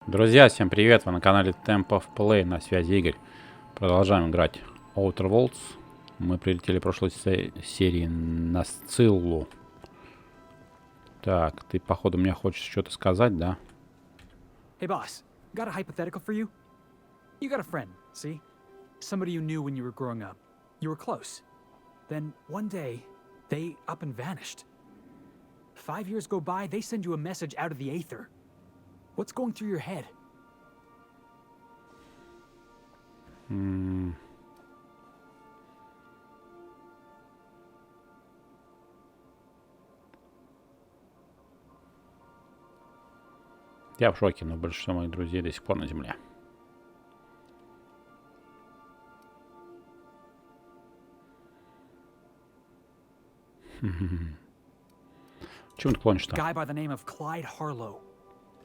Друзья, всем привет! Вы на канале Temp of Play, на связи Игорь. Продолжаем играть Outer Worlds. Мы прилетели в прошлой серии на Сциллу. Так, ты, походу, мне хочешь что-то сказать, да? Hey boss, got a hypothetical for you? You got a friend, see? Somebody you knew when you were growing up. You were close. Then one day, they up and vanished. 5 years go by, they send you a message out of the aether. What's going through your head? Я в шоке, но большинство моих друзей до сих пор на земле. Чему ты клонишь-то? Guy by the name of Clyde Harlow.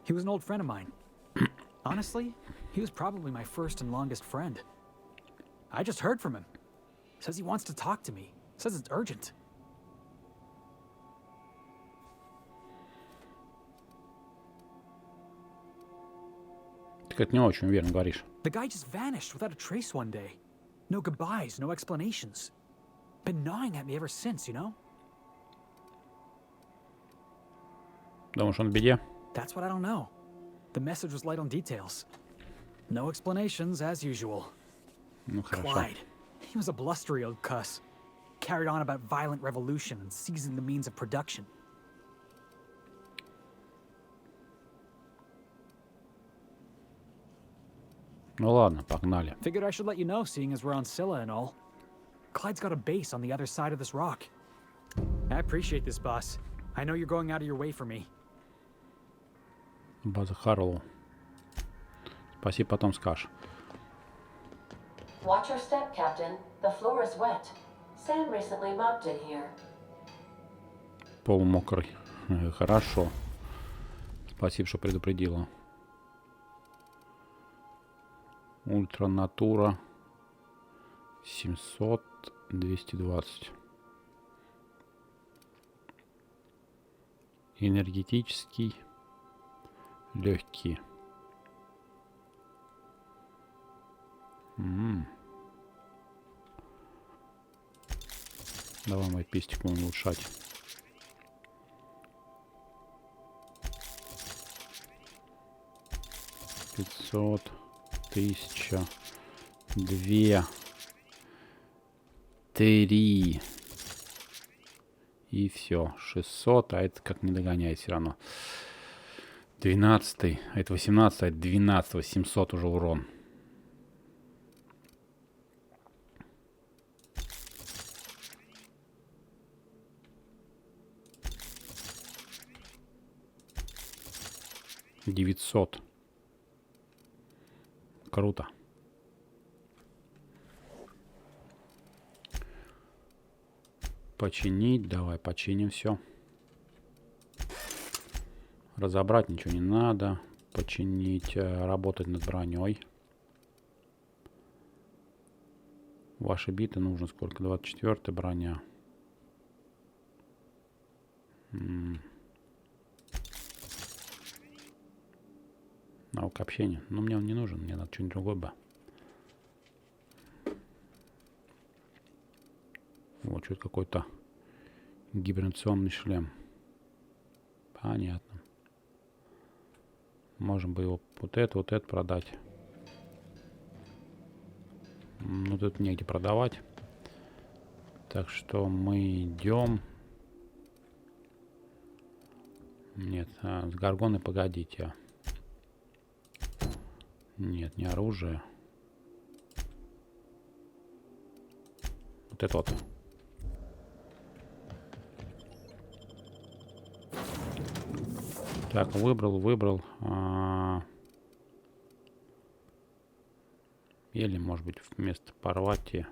He was an old friend of mine. Honestly, he was probably my first and longest friend. I just heard from him. Says he wants to talk to me. Says it's urgent. Ты как-то не очень уверенно говоришь. The guy just vanished without a trace one day. No goodbyes, no explanations. Been gnawing at me ever since, you know? Думаешь, он в беде? That's what I don't know. The message was light on details. No explanations, as usual. Ну, хорошо. Clyde. He was a blustery old cuss. Carried on about violent revolution and seizing the means of production. Ну ладно, погнали. Figured I should let you know, seeing as we're on Scylla and all. Clyde's got a base on the other side of this rock. I appreciate this, boss. I know you're going out of your way for me. База Харлоу. Спасибо, потом скажешь. Watch your step, Captain. The floor is wet. Sam recently mopped in here. Пол мокрый. Хорошо. Спасибо, что предупредила. Ультра натура 700 220. Энергетический легкий. Давай мой пистик будем улучшать. $500, 1000, 2, 3 и все 600, а это как не догоняет все равно. 12, а это 18, а это 12, 700 уже урон. $900. Круто. Починить. Давай починим все. Разобрать ничего не надо. Починить. Работать над броней. Ваши биты нужно сколько? 24 броня. Навык общения. Но мне он не нужен. Мне надо что-нибудь другое бы. Вот, что-то какой-то гибернационный шлем. Понятно. Можем бы его вот это продать. Ну, тут негде продавать. Так что мы идем. Нет, с горгоной погодите. Нет, не оружие. Вот это вот. Так, выбрал. Или, может быть, вместо порвати.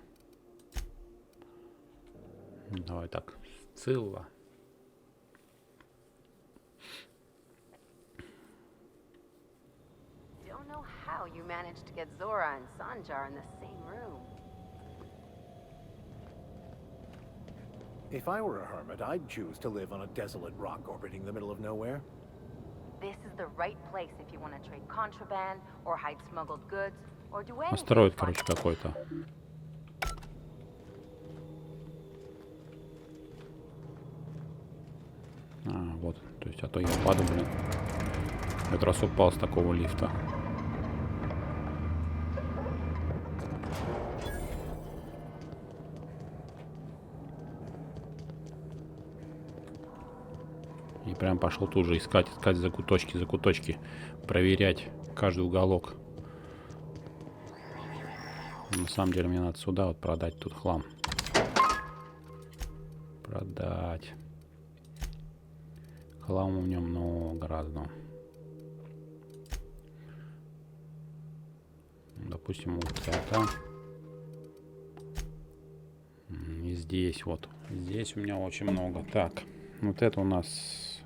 Давай так. Сцилла. How you managed to get Zora and Sanjar in the same room. If I were a hermit, I'd choose to live on a desolate rock orbiting the middle of nowhere. this is the right place if you want to trade contraband or hide smuggled goods or do anything. Астероид, короче, какой-то. А, вот. То есть, а то я падаю, блин. В этот раз упал с такого лифта. И прям пошел тут же искать закуточки, проверять каждый уголок. На самом деле мне надо сюда вот продать тут хлам. Продать. Хлама в нем много разного. Допустим, вот это. И здесь вот. Здесь у меня очень много. Так, вот это у нас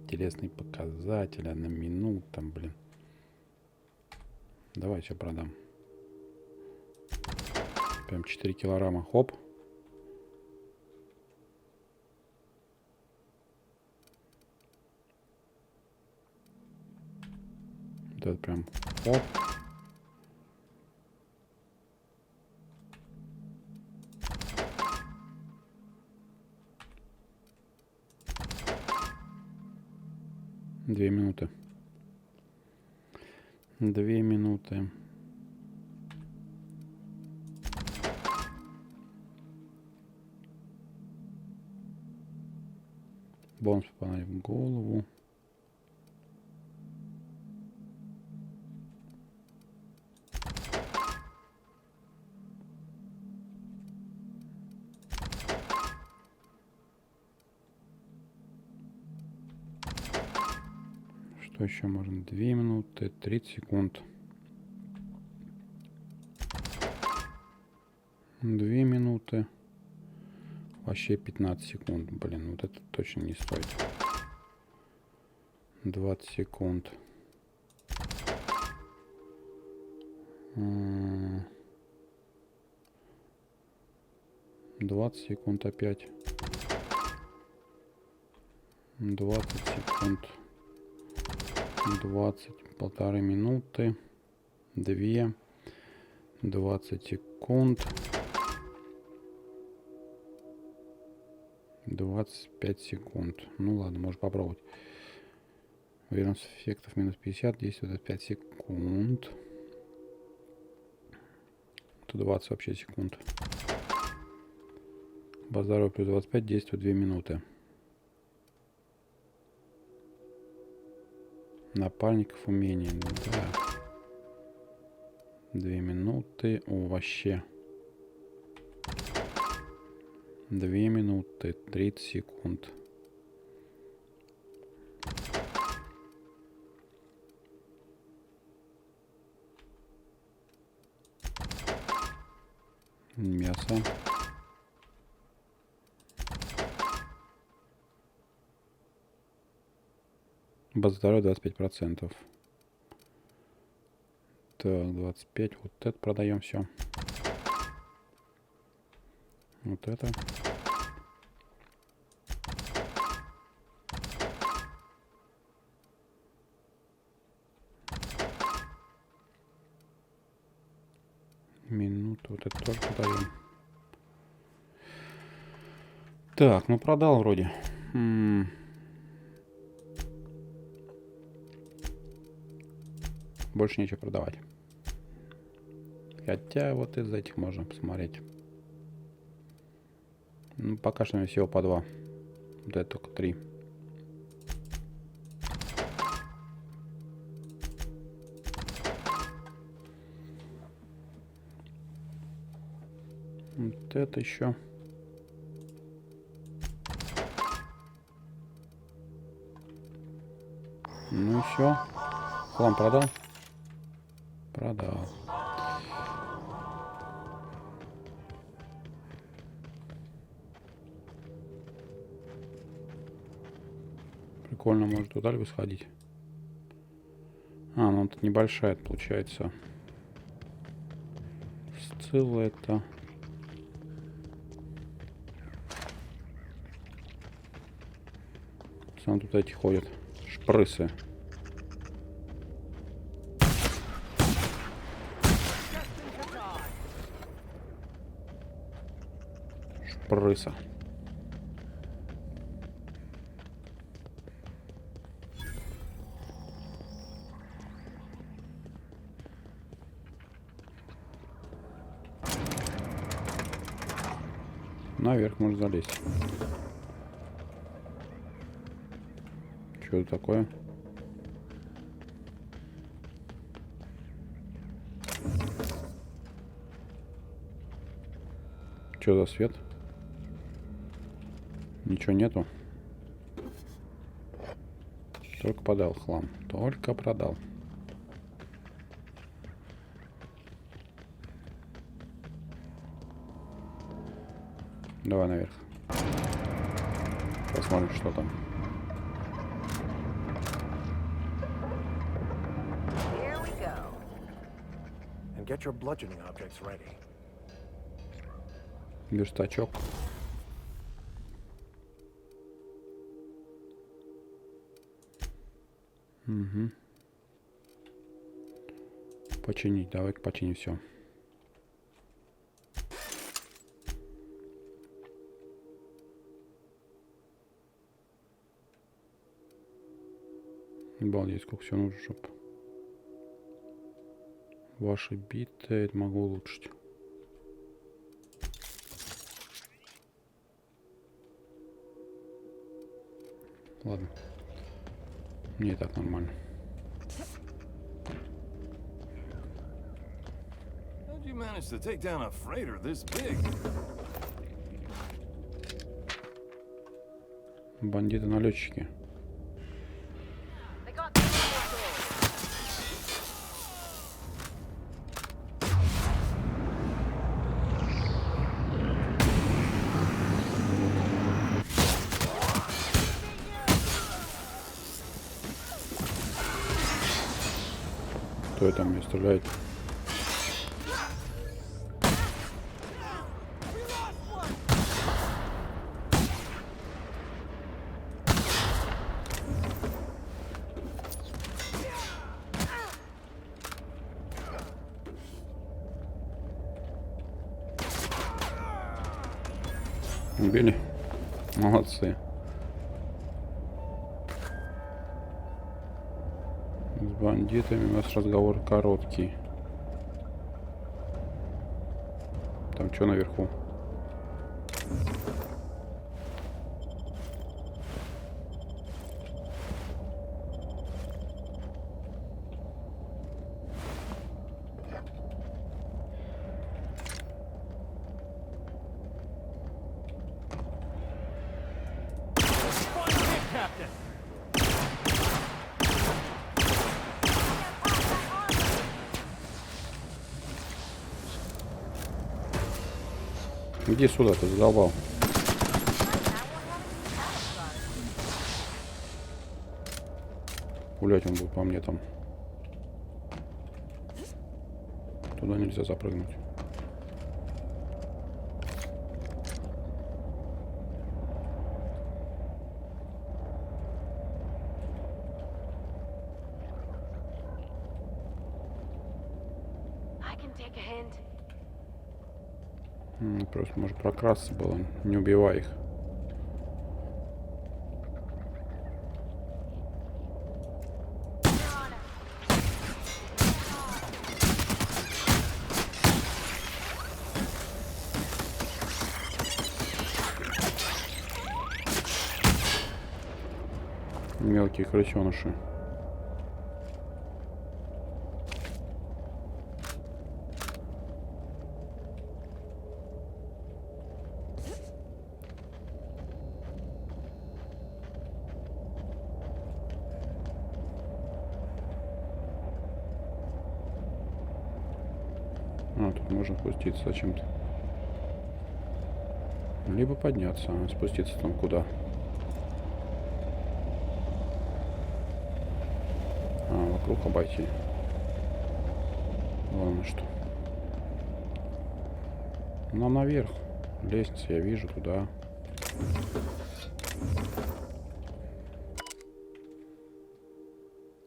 интересные показатели на минуту, блин. Давай все продам. Прям 4 килограмма. Хоп. Вот это прям хоп. Две минуты. 2 минуты. Бонус попадает в голову. Что еще можно? 2 минуты, 30 секунд. 2 минуты. Вообще 15 секунд. Блин, вот это точно не стоит. 20 секунд. 20 секунд опять. 20 секунд. 20, 1,5 минуты. 2. 20 секунд. 25 секунд. Ну ладно, можно попробовать. Верность эффектов минус 50. Действует 5 секунд. Тут 20 вообще секунд. Базаров плюс 25. Действует 2 минуты. Напарников умение. Да. 2 минуты. О, вообще. 2 минуты. 30 секунд. Мясо. База здоровья 25%. Так, 25. Вот это продаем все. Вот это. Минуту. Вот это тоже продаем. Так, ну продал вроде. Больше нечего продавать. Хотя вот из этих можно посмотреть. Ну, пока что всего по 2. Вот это только 3. Вот это еще. Ну и все. Хлам продал? Продал. Прикольно, может туда ли сходить? А, ну тут небольшая получается. Сцилла это. основном тут эти ходят. Шпрысы. Шпрыса. Наверх можно залезть. Что это такое? Что за свет? Ничего нету. Только продал хлам. Только продал. Давай наверх. Посмотрим, что там. Here we go. And get your bludgeoning objects ready. Верстачок. Угу. Починить. Давай-ка починим все. Балдеть, сколько всего нужно, чтоб ваши биты это могу улучшить. Ладно. Мне и так нормально. How'd you manage to take down a freighter this big? Бандиты-налетчики. They got the door. Кто это мне стреляет? Убили? Молодцы. С бандитами у нас разговор короткий. Там что наверху? Иди сюда, ты задолбал. Гулять он будет по мне там. Туда нельзя запрыгнуть. I can take a hint. Просто может прокрасться было, не убивай их. Мелкие крысеныши. А, тут можно спуститься зачем-то. Либо подняться, а спуститься там куда? А, вокруг обойти. Ладно, что. Нам наверх. Лестница, я вижу туда.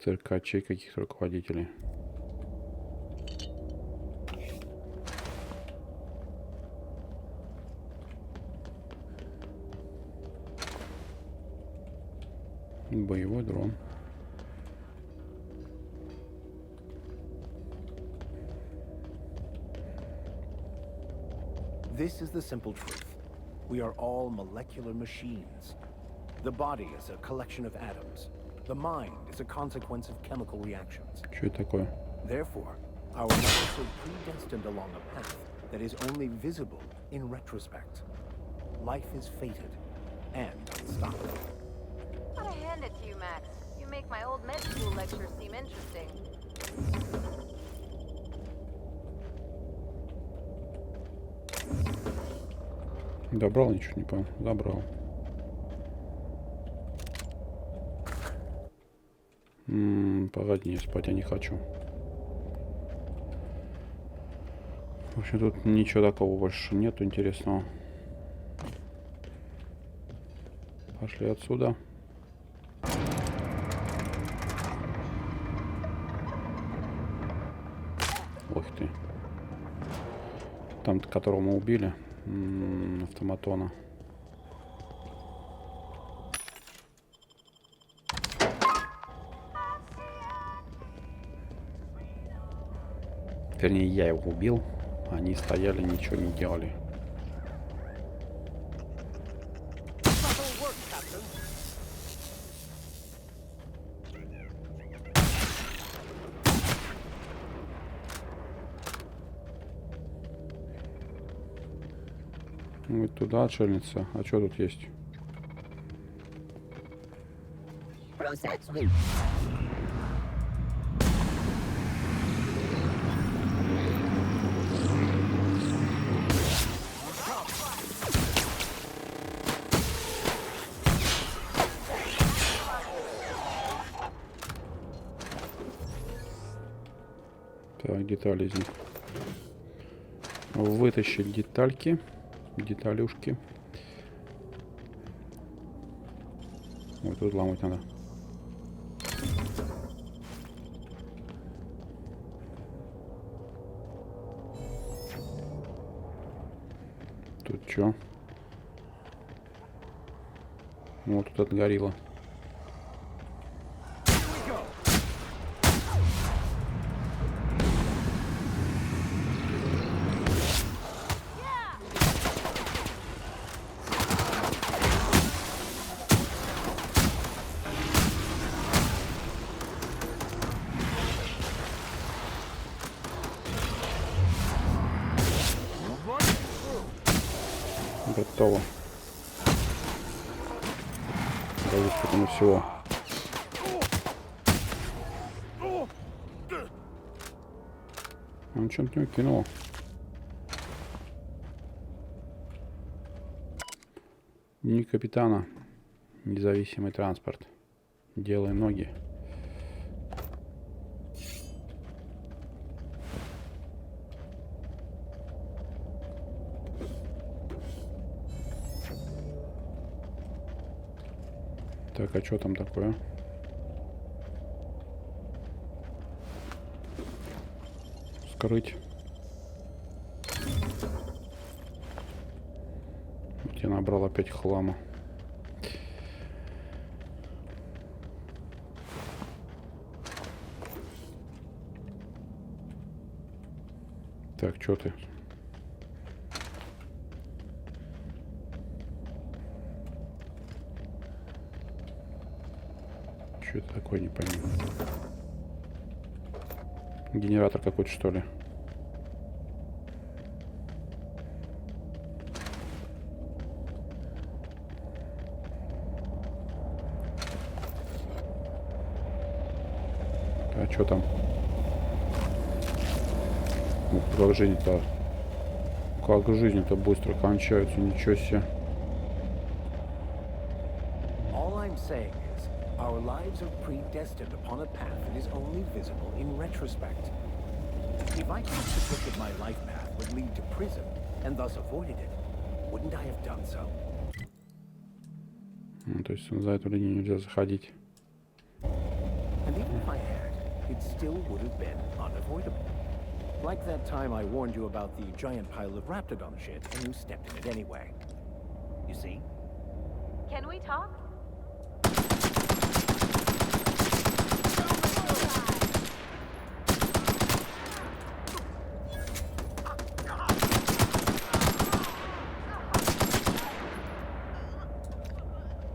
циркачей, каких-то руководителей. Боевой дрон. This is the simple truth. We are all molecular machines. The body is a collection of atoms. The mind is a consequence of chemical reactions. Что это такое? Therefore, our lives are predestined along a path that is only visible in retrospect. Life is fated and unstoppable. Gotta hand it to you, Max. You make my old med school lectures seem interesting. Добрал, ничего не понял. Добрал. Погоди, спать я не хочу. В общем, тут ничего такого больше нету интересного. Пошли отсюда. Ох ты. Там, которого мы убили. Автоматона. Вернее, я его убил. Они стояли, ничего не делали. Вот туда отшельница. А что тут есть? Так, детали из них. Вытащить детальки. Деталюшки. Вот тут ломать надо. Тут что? Вот тут отгорело. Готово. Дают потом всего. Он что-то не кинул. Дни капитана. Независимый транспорт. Делай ноги. Так, а что там такое? Скрыть. Я набрал опять хлама. Так, что ты? Что это такое, не пойму. Генератор какой-то, что ли? А что там? Ух, как жизнь-то... Как жизнь-то быстро кончается, ничего себе. Our lives are predestined upon a path that is only visible in retrospect. If I could have predicted my life path would lead to prison, and thus avoided it, wouldn't I have done so? Ну, то есть за эту линию нельзя заходить. And even if I had, it still would have been unavoidable. Like that time I warned you about the giant pile of raptidon shit, and you stepped in it anyway. You see? Can we talk?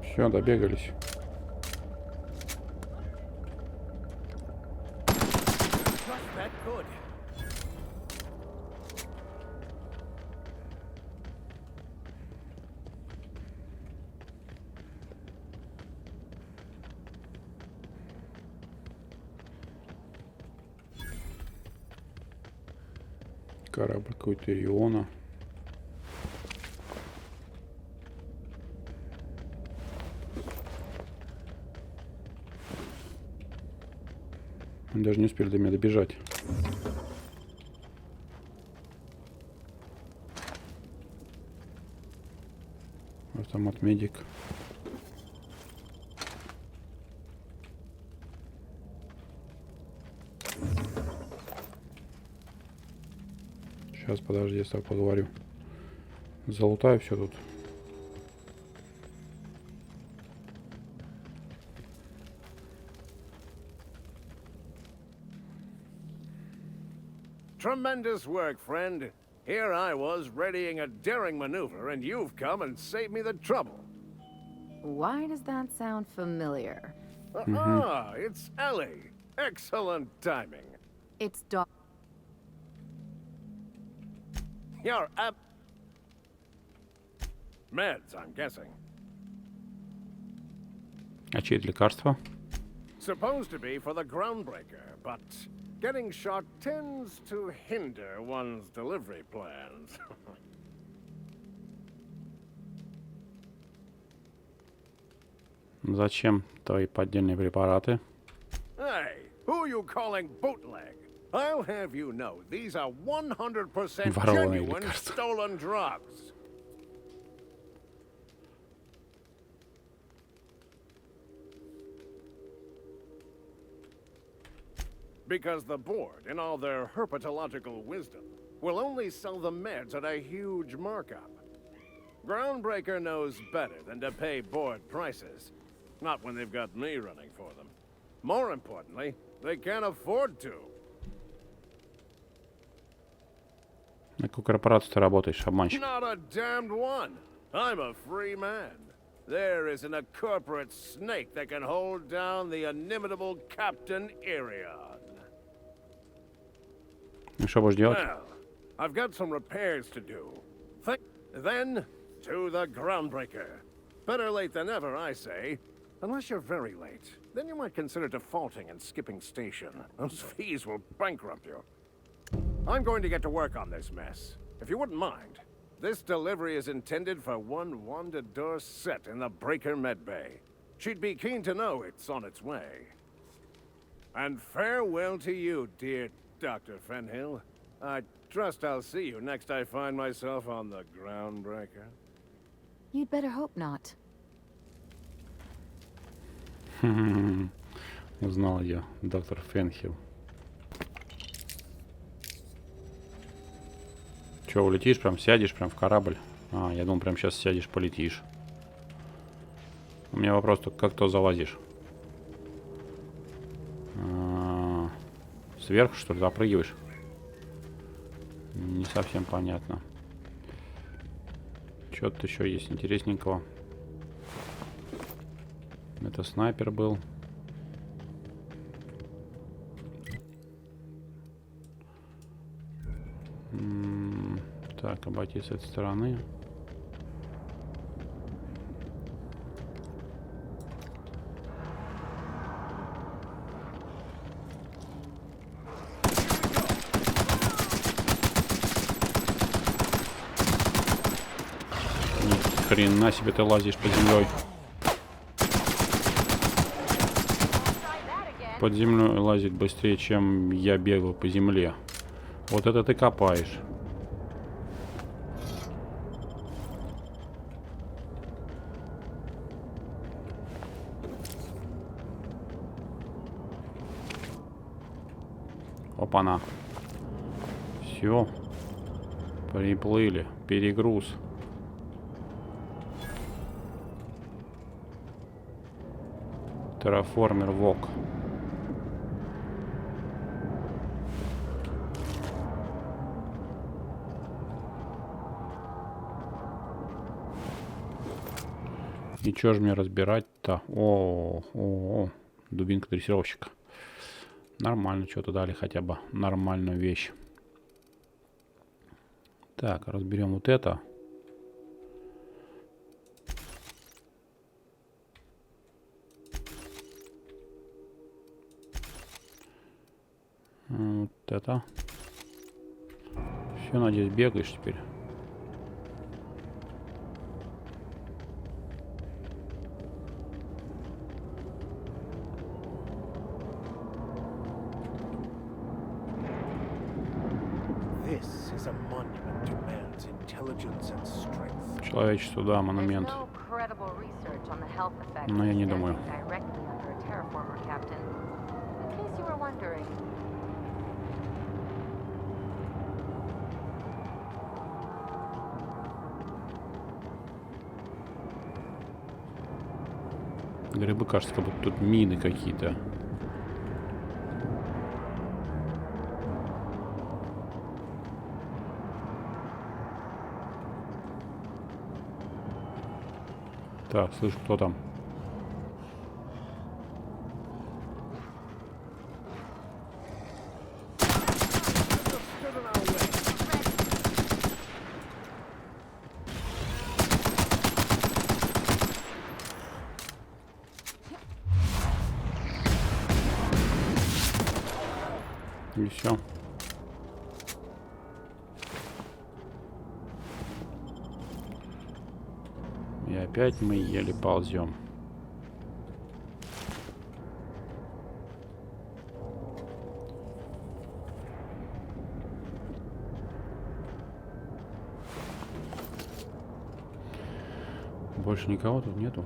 Все, добегались. Trust that good. Корабль какой-то Иона. Они даже не успели до меня добежать. Автомат медик. Сейчас, подожди, я с тобой поговорю. Залутаю все тут. Tremendous work, friend. Here I was readying a daring maneuver, and you've come and saved me the trouble. Why does that sound familiar? Ah, it's Ellie. Excellent timing. It's Doc. You're up. Meds, I'm guessing. А чьи это лекарства? Supposed to be for the groundbreaker, but getting shot tends to hinder one's delivery plans. Зачем твои поддельные препараты? Hey, who are you calling bootleg? I'll have you know, these are 100% Ворованные genuine лекарства. stolen drugs. Because the board, in all their herpetological wisdom, will only sell the meds at a huge markup. Groundbreaker knows better than to pay board prices. Not when they've got me running for them. More importantly, they can't afford to. На какую корпорацию ты работаешь, обманщик? Not a damned one. I'm a free man. There isn't a corporate snake that can hold down the inimitable Captain Irion. И что будешь делать? Well, I've got some repairs to do. Then, to the groundbreaker. Better late than never, I say. Unless you're very late. Then you might consider defaulting and skipping station. Those fees will bankrupt you. I'm going to get to work on this mess. If you wouldn't mind, this delivery is intended for one Wanda Dorset in the Breaker Medbay. She'd be keen to know it's on its way. And farewell to you, dear Dr. Fenhill. I trust I'll see you next I find myself on the groundbreaker. You'd better hope not. Узнал я, доктор Фенхилл. Че, улетишь, прям сядешь, прям в корабль? А, я думал, прям сейчас сядешь, полетишь. У меня вопрос только, как то залазишь? Сверху, что ли, запрыгиваешь? Не совсем понятно. Что-то еще есть интересненького. Это снайпер был. Так, обойти с этой стороны. Ни хрена себе ты лазишь под землей. Под землей лазить быстрее, чем я бегаю по земле. Вот это ты копаешь. Опа-на. Все. Приплыли. Перегруз. Терраформер ВОК. И чё ж мне разбирать-то? О, дубинка дрессировщика. Нормально, что-то дали хотя бы нормальную вещь. Так, разберем вот это. Вот это. Все, надеюсь, бегаешь теперь. Человечество, да, монумент. Но я не думаю. Грибы, кажется, как будто тут мины какие-то. Так, слышу, кто там? И все. И опять мы еле ползем. Больше никого тут нету.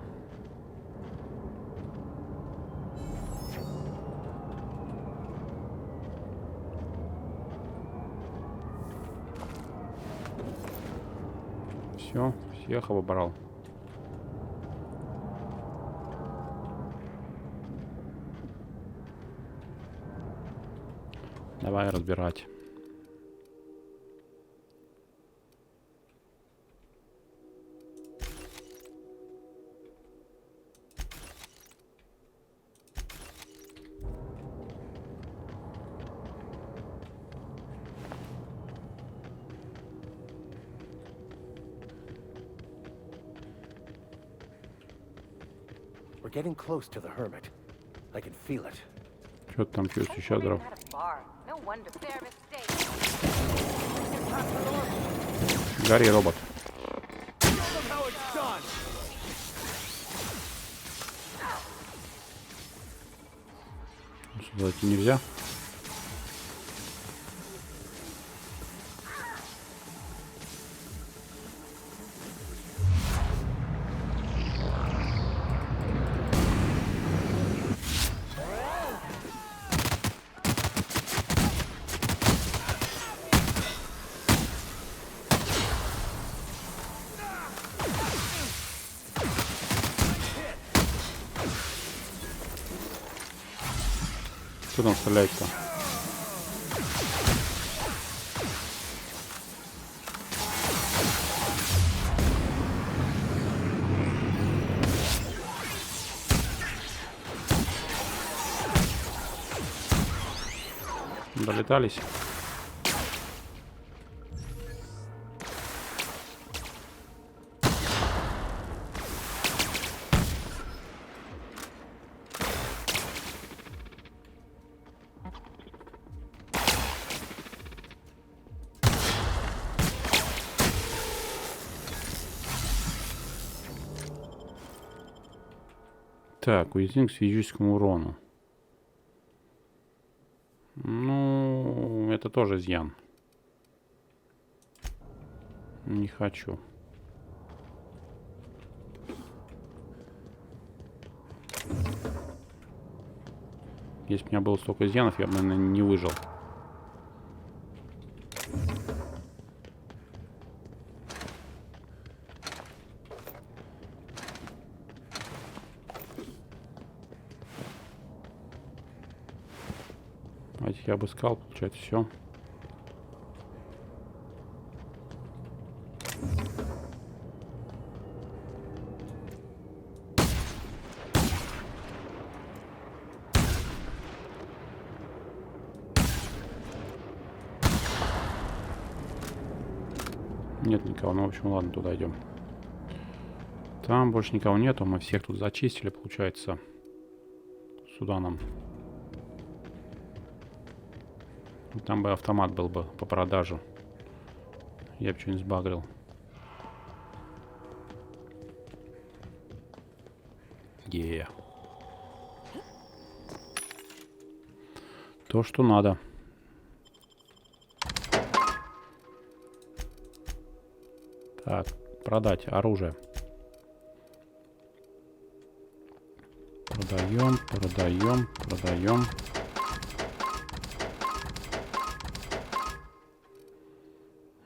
Все, всех обобрал. Давай разбирать. We're getting close to the hermit. I can feel it. Что ты там чувствуешь, сейчас дров? Гори, робот. Сюда идти нельзя. Что там стрелять-то? Долетались. Так, уязвим к физическому урону. Ну, это тоже изъян. Не хочу. Если бы у меня было столько изъянов, я бы, наверное, не выжил. Этих я обыскал, получается, все. Нет никого. Ну, в общем, ладно, туда идем. Там больше никого нету. Мы всех тут зачистили, получается. Сюда нам. Там бы автомат был бы по продажу. Я бы что-нибудь сбагрил. То, что надо. Так, продать оружие. Продаем, продаем, продаем.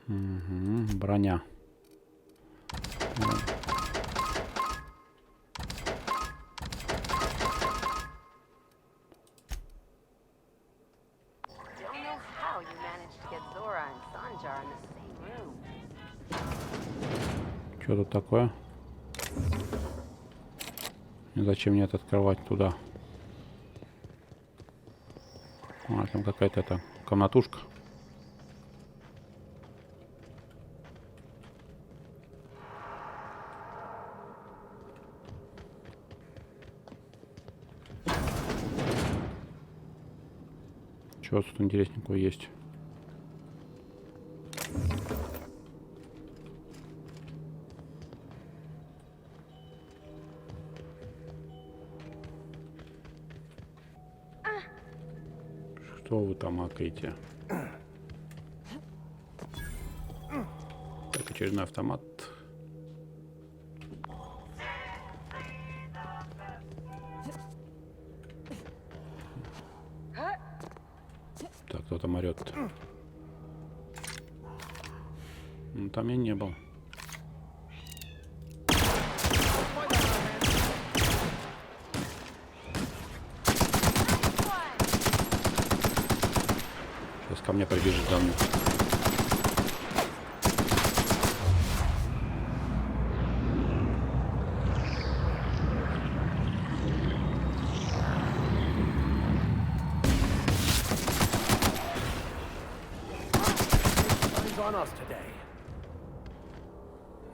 Угу, броня. Что тут такое? И зачем мне это открывать туда? А, там какая-то эта комнатушка. Что тут интересненького есть? Что вы там акаете? Так, очередной автомат. Так, кто там орет? Ну, там я не был. Сейчас ко мне прибежит давно.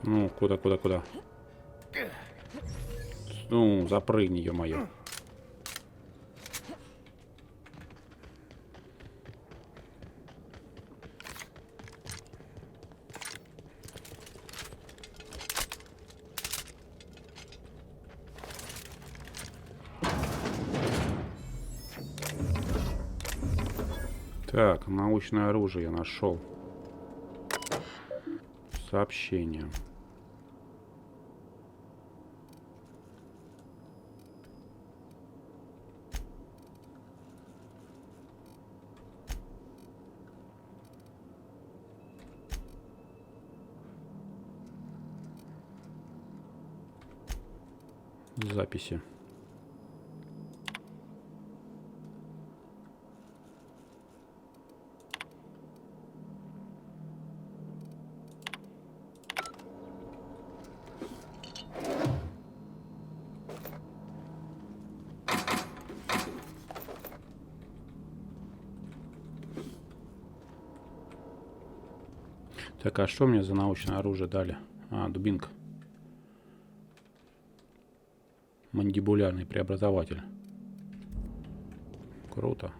Ну, куда? Ну, запрыгни, ё-моё. Так, научное оружие я нашел. Сообщение. Записи. Так, а что мне за научное оружие дали? А, дубинка. Мандибулярный преобразователь. Круто.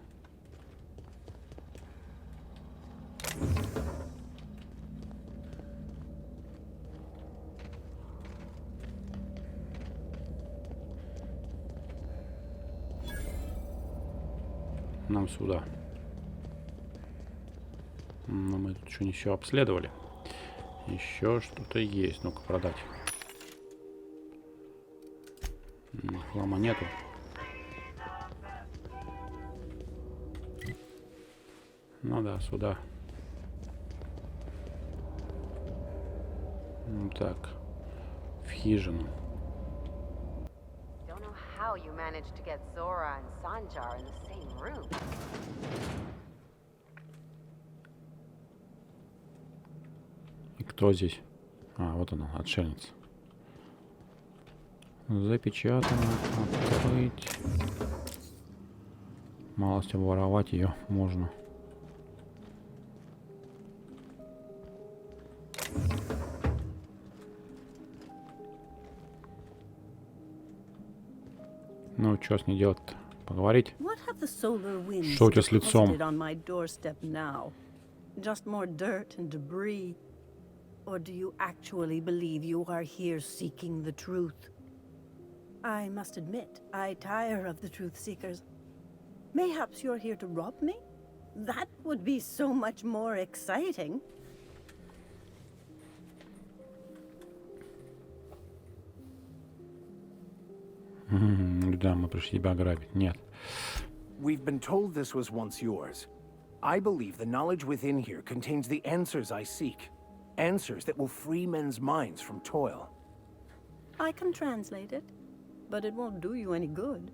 Нам сюда. Но мы тут что-нибудь еще обследовали. Еще что-то есть. Ну-ка, продать. Хлама нету. Ну да, сюда. Так. В хижину. how you managed to get Zora and Sanjar in the same room. И кто здесь? А, вот она, отшельница. Запечатано. Открыть. Малость обворовать ее можно. Ну, что с ней делать-то? Поговорить? Что у тебя с лицом? Just more dirt and debris? Or do you actually believe you are here seeking the truth? I must admit, I tire of the truth seekers. Mayhaps you're here to rob me? That would be so much more exciting. Да, мы пришли тебя ограбить. Нет. We've been told this was once yours. I believe the knowledge within here contains the answers I seek. Answers that will free men's minds from toil. I can translate it, but it won't do you any good.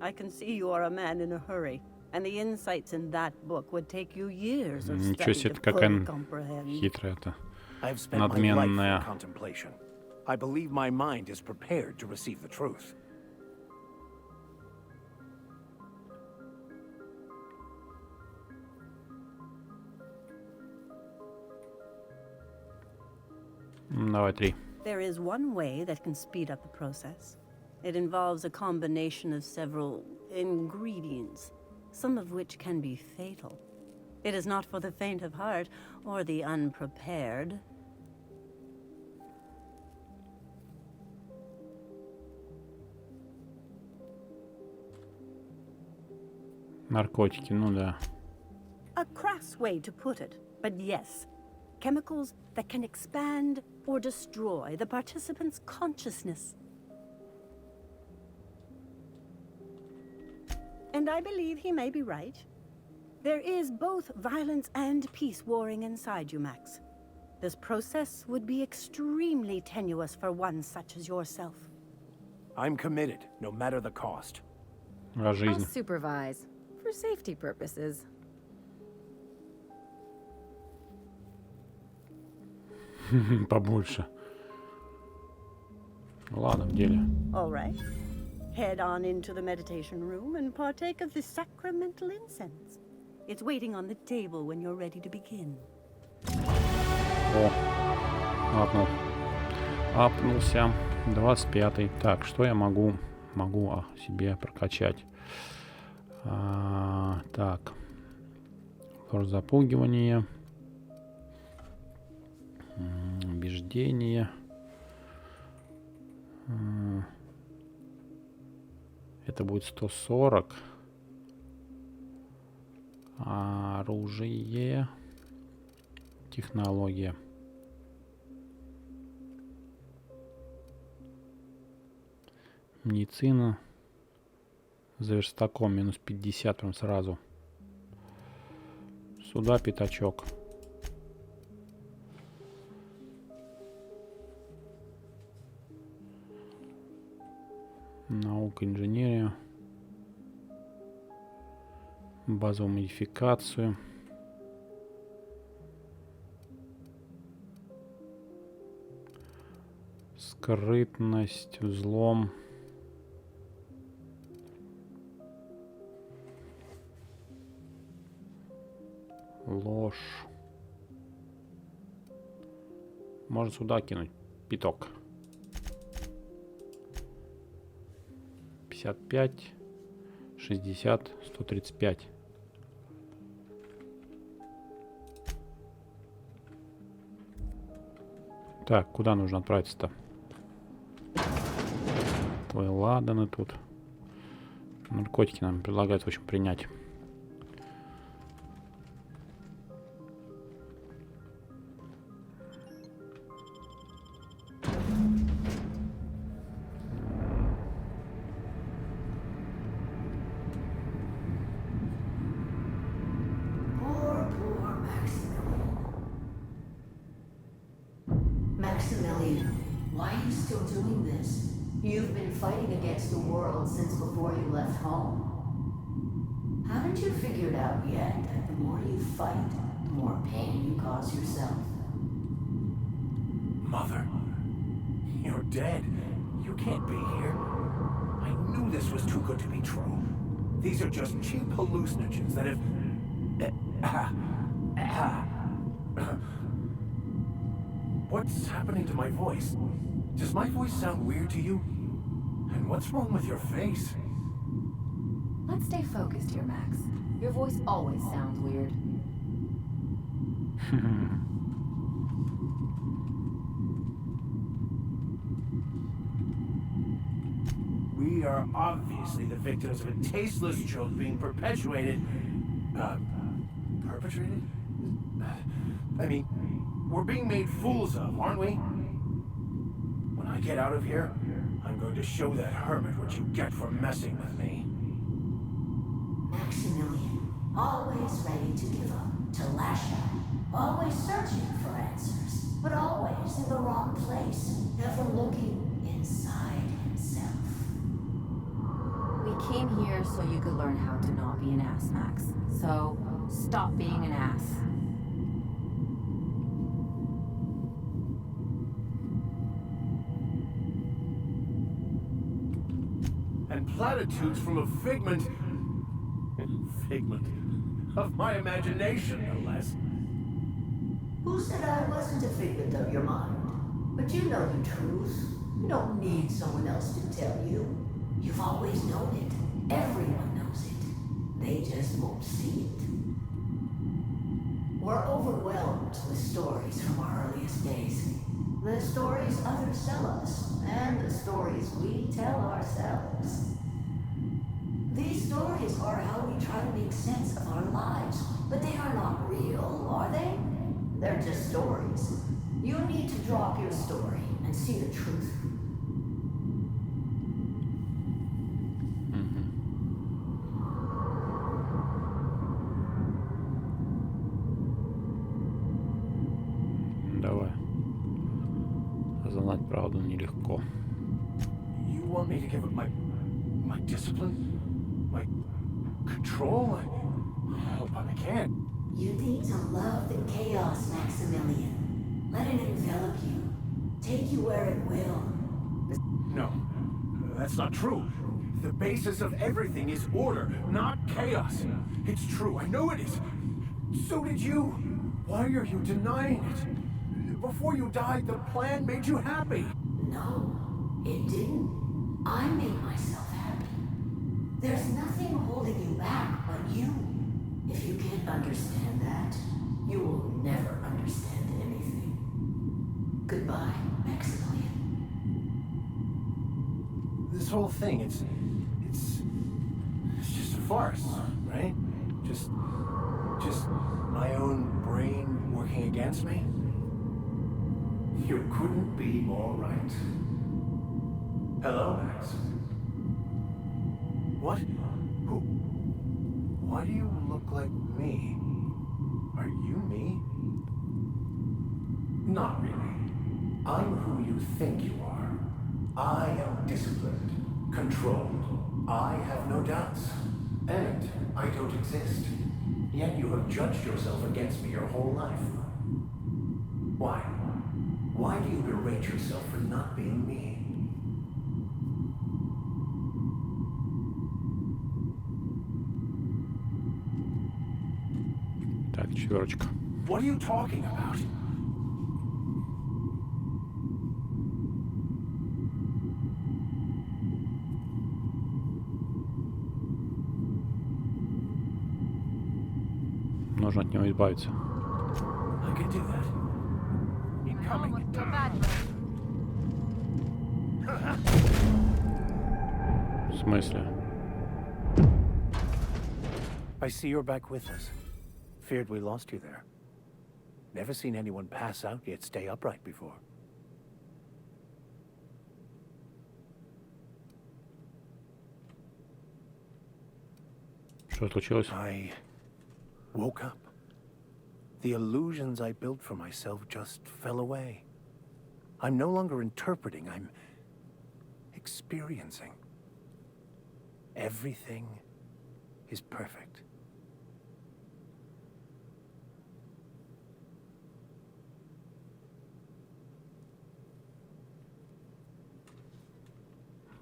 I can see you are a man in a hurry, and the insights in that book would take you years of study to fully comprehend. Хитрая-то. I've spent my life in contemplation. I believe my mind is prepared to receive the truth. Давай 3. There is one way that can speed up the process. It involves a combination of several ingredients, some of which can be fatal. It is not for the faint of heart or the unprepared. Наркотики, ну да. A crass way to put it, but yes. Chemicals that can expand or destroy the participant's consciousness. And I believe he may be right. There is both violence and peace warring inside you, Max. This process would be extremely tenuous for one such as yourself. I'm committed, no matter the cost. А I'll жизнь? supervise, for safety purposes. Побольше. Ладно, в деле. All right. Head on into the meditation room and partake of the sacramental incense. It's waiting on the table when you're ready to begin. О, апнул. Апнулся. 25-й. Так, что я могу себе прокачать? Так. Форс запугивание. Убеждение. Это будет 140. Оружие. Технология. Медицина. За верстаком минус 50 прям сразу. Сюда пятачок. Наука, инженерия. Базовую модификацию. Скрытность, взлом. Ложь. Можно сюда кинуть пяток. 55, 60, 135. Так, куда нужно отправиться-то? Твои ладаны тут. Наркотики нам предлагают, в общем, принять. Maximilian, why are you still doing this? You've been fighting against the world since before you left home. Haven't you figured out yet that the more you fight, the more pain you cause yourself? Mother, you're dead. You can't be here. I knew this was too good to be true. These are just cheap hallucinogens that have... What's happening to my voice? Does my voice sound weird to you? And what's wrong with your face? Let's stay focused here, Max. Your voice always sounds weird. We are obviously the victims of a tasteless joke being perpetuated. Perpetrated? I mean, we're being made fools of, aren't we? When I get out of here, I'm going to show that hermit what you get for messing with me. Maximilian, always ready to give up, to lash out, always searching for answers, but always in the wrong place, never looking inside himself. We came here so you could learn how to not be an ass, Max. So, stop being an ass. And platitudes from a figment of my imagination, no less. Who said I wasn't a figment of your mind? But you know the truth. You don't need someone else to tell you. You've always known it. Everyone knows it. They just won't see it. We're overwhelmed with stories from our earliest days. The stories others tell us, and the stories we tell ourselves. These stories are how we try to make sense of our lives, but they are not real, are they? They're just stories. You need to drop your story and see the truth. Давай. Знать правду нелегко. You want me to give up my discipline? My control? I hope I can. You need to love the chaos, Maximilian. Let it envelop you. Take you where it will. No, that's not true. The basis of everything is order, not chaos. It's true, I know it is. So did you. Why are you denying it? Before you died, the plan made you happy. No, it didn't. I made myself happy. There's nothing holding you back but you. If you can't understand that, you will never understand anything. Goodbye, Maximilian. This whole thing, it's just a farce, right? Just my own brain working against me? You couldn't be more right. Hello, Max. What? Who? Why do you look like me? Are you me? Not really. I'm who you think you are. I am disciplined, controlled. I have no doubts. And I don't exist. Yet you have judged yourself against me your whole life. Why? Why do you berate yourself for not being me? Так, четверочка. What are you talking about? Нужно от него избавиться. I can do that. Incoming. В смысле? I see you're back with us. Feared we lost you there. Never seen anyone pass out yet stay upright before. Что случилось? I woke up. The illusions I built for myself just fell away. I'm no longer interpreting, I'm experiencing. Everything is perfect.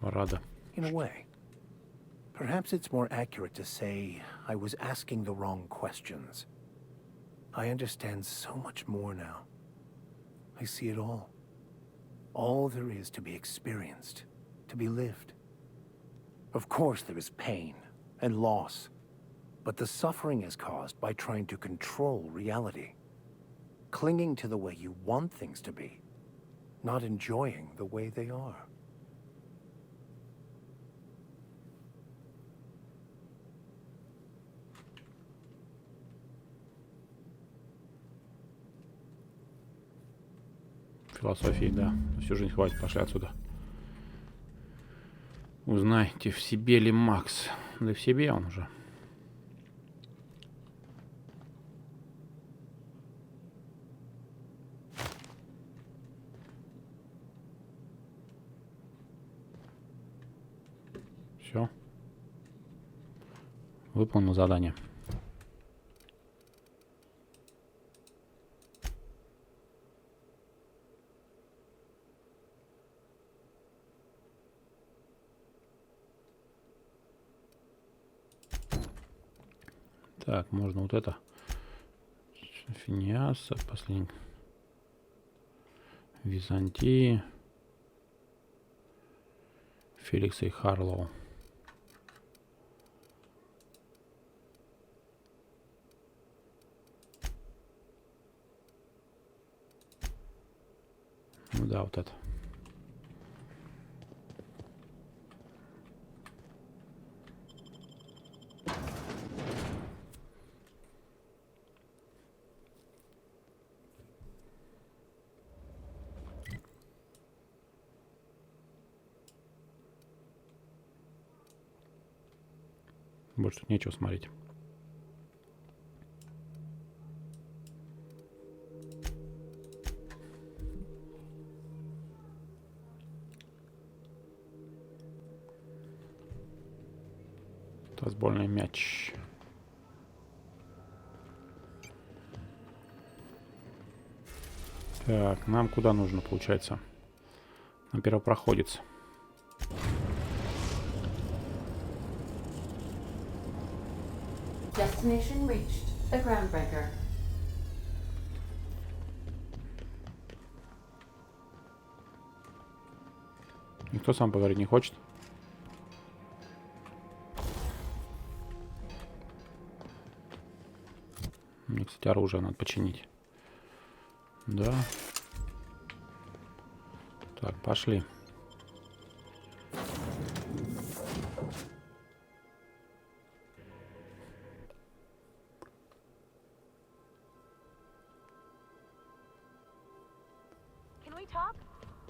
Рада. In a way. Perhaps it's more accurate to say I was asking the wrong questions. I understand so much more now. I see it all. All there is to be experienced, to be lived. Of course there is pain and loss, but the suffering is caused by trying to control reality, clinging to the way you want things to be, not enjoying the way they are. Философии, да. Всю жизнь хватит, пошли отсюда. Узнайте, в себе ли Макс. Да в себе он уже. Все. Выполнил задание. Так, можно вот это. Финиаса, последний. Византии. Феликса и Харлоу. Ну да, вот это. Больше тут нечего смотреть. Тазбольный мяч. Так, нам куда нужно, получается? На первопроходец. Destination reached. The groundbreaker. Никто сам поговорить не хочет. Мне, кстати, оружие надо починить. Да. Так, пошли.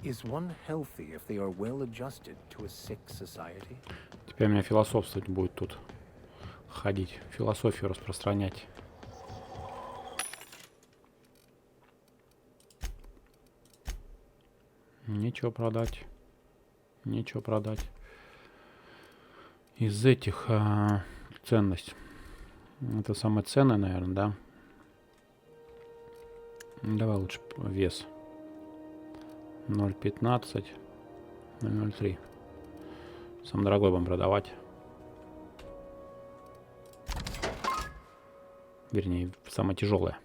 Is one healthy if they are well adjusted to a sick society? Теперь меня философствовать будет тут. Ходить, философию распространять. Нечего продать. Нечего продать. Из этих ценность. Это самое ценное, наверное, да? Давай лучше вес. 0,15, 0,03. Самый дорогой будем продавать. Вернее, самое тяжелое.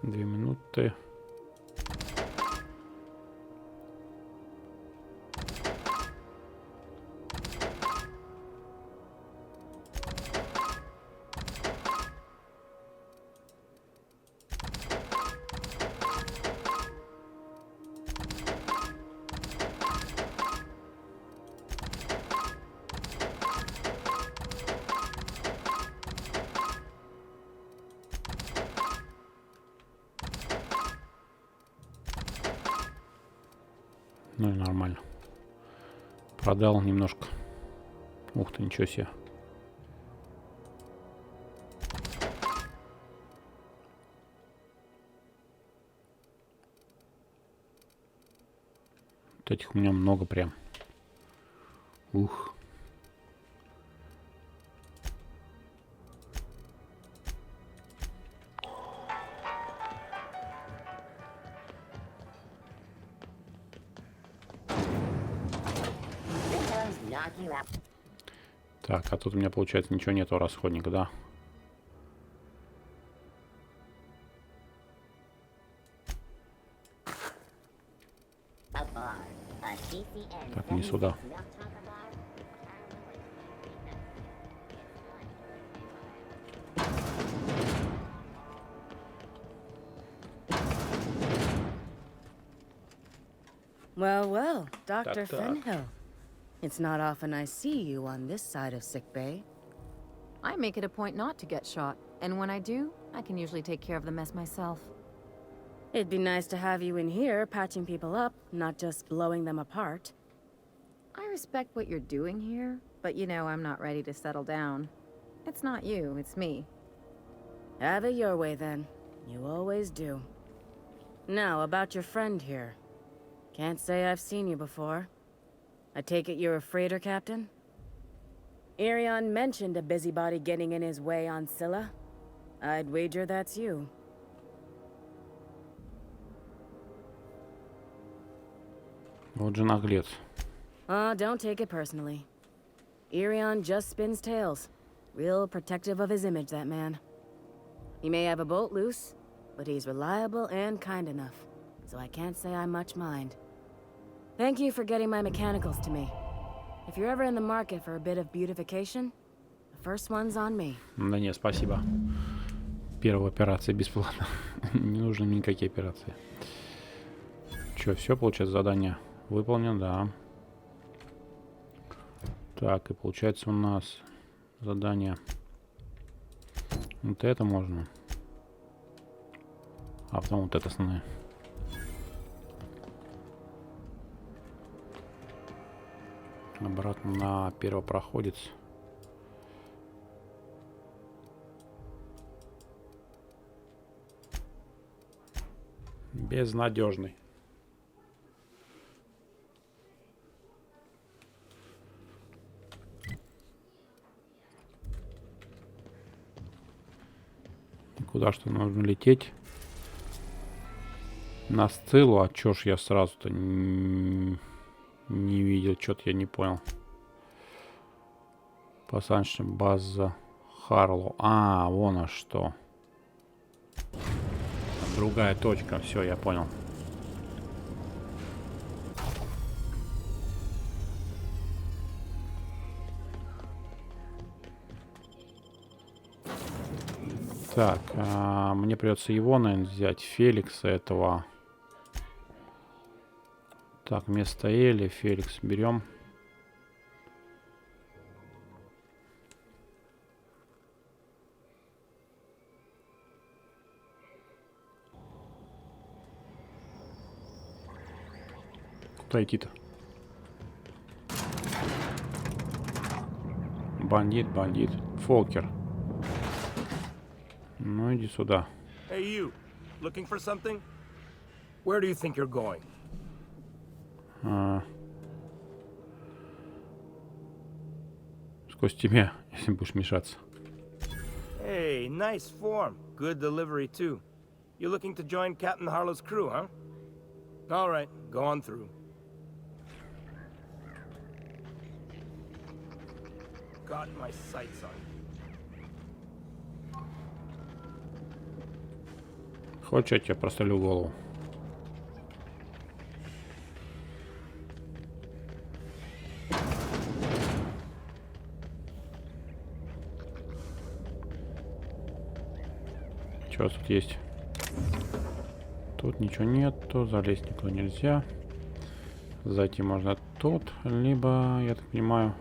Две минуты. Ну и нормально. Продал немножко. Ух ты, ничего себе. Вот этих у меня много прям. Ух. Так, а тут у меня получается ничего нету расходника, да? Так, не сюда. Well, well, Dr. Так. Fenhill. It's not often I see you on this side of sickbay. I make it a point not to get shot, and when I do, I can usually take care of the mess myself. It'd be nice to have you in here patching people up, not just blowing them apart. I respect what you're doing here, but you know I'm not ready to settle down. It's not you, it's me. Have it your way then. You always do. Now, about your friend here. Can't say I've seen you before. I take it you're a freighter captain? Irion mentioned a busybody getting in his way on Scylla. I'd wager that's you. Вот же наглец. Don't take it personally. Irion just spins tales. Real protective of his image, that man. He may have a bolt loose, but he's reliable and kind enough, so I can't say I much mind. Thank you for getting my mechanicals to me. If you're ever in the market for a bit of beautification, the first one's on me. Да не, спасибо. Первая операция бесплатно. Не нужны мне никакие операции. Че, все, получается, задание выполнено, да. Так, и получается у нас задание. Вот это можно. А потом вот это основное. Обратно на первопроходец. Безнадежный. Куда что нужно лететь? На Сциллу, а чё ж я сразу-то не видел, что-то я не понял. Посадочная база Харлоу. А, вон а что. Другая точка, все, я понял. Так, мне придется его, наверное, взять. Феликса этого. Так, вместо Эли Феликс берем. Куда идти-то? Бандит, бандит. Фолкер. Ну иди сюда. Hey you, looking for something? Where do you think you're going? Сквозь тебя, если будешь мешаться. Hey, nice form. Good delivery too. You looking to join Captain Harlow's crew, huh? All right, go on through. Got my sights on you. Хочешь, я тебе прострелю голову? Что тут есть? Тут ничего нету, залезть никуда нельзя. Зайти можно тут, либо, я так понимаю,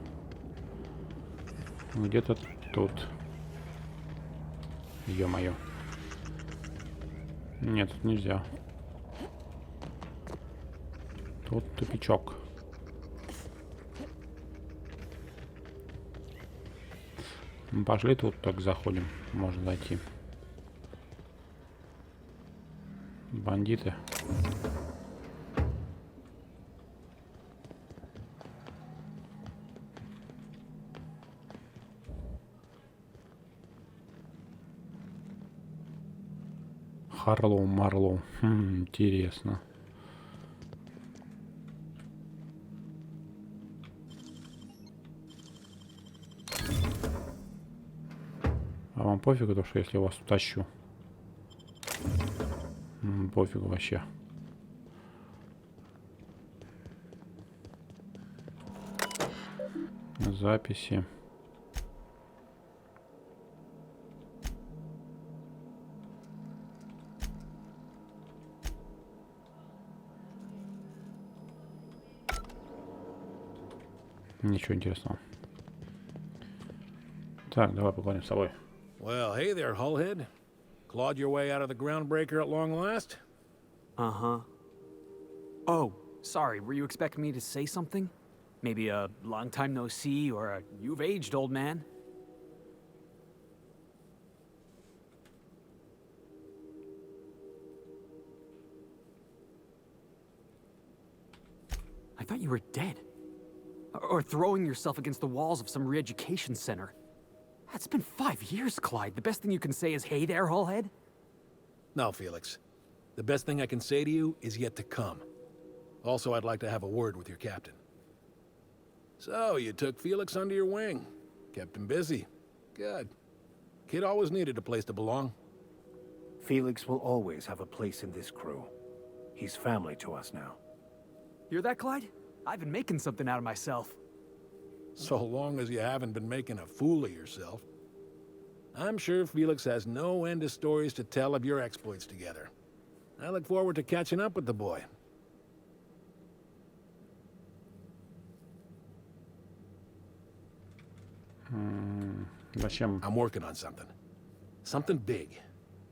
где-то тут. Ё-моё. Нет, тут нельзя. Тут тупичок. Мы пошли тут, так заходим. Можно зайти. Бандиты. Харлоу, Марлоу. Интересно. А вам пофигу, то, что если я вас утащу? Пофигу вообще. Записи. Ничего интересного. Так, давай поговорим с тобой. Well, hey there, Hullhead. Clawed your way out of the groundbreaker at long last? Uh-huh. Oh, sorry, were you expecting me to say something? Maybe a long time no see or a you've aged, old man? I thought you were dead. Or throwing yourself against the walls of some re-education center. It's been 5 years, Clyde. The best thing you can say is, hey there, Hullhead? No, Felix. The best thing I can say to you is yet to come. Also, I'd like to have a word with your captain. So, you took Felix under your wing. Kept him busy. Good. Kid always needed a place to belong. Felix will always have a place in this crew. He's family to us now. Hear that, Clyde? I've been making something out of myself. So long as you haven't been making a fool of yourself. I'm sure Felix has no end of stories to tell of your exploits together. I look forward to catching up with the boy. Зачем? I'm working on something. Something big.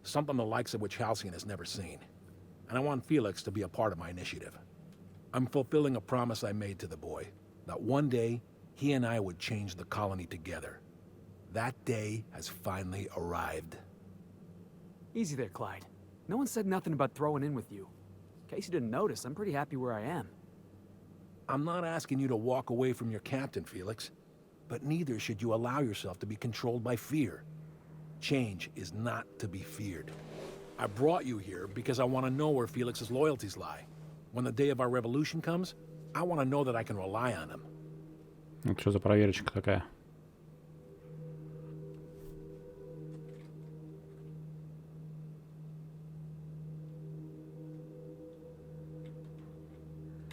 Something the likes of which Halcyon has never seen. And I want Felix to be a part of my initiative. I'm fulfilling a promise I made to the boy, that one day he and I would change the colony together. That day has finally arrived. Easy there, Clyde. No one said nothing about throwing in with you. In case you didn't notice, I'm pretty happy where I am. I'm not asking you to walk away from your captain, Felix, but neither should you allow yourself to be controlled by fear. Change is not to be feared. I brought you here because I want to know where Felix's loyalties lie. When the day of our revolution comes, I want to know that I can rely on him. Это что за проверочка такая?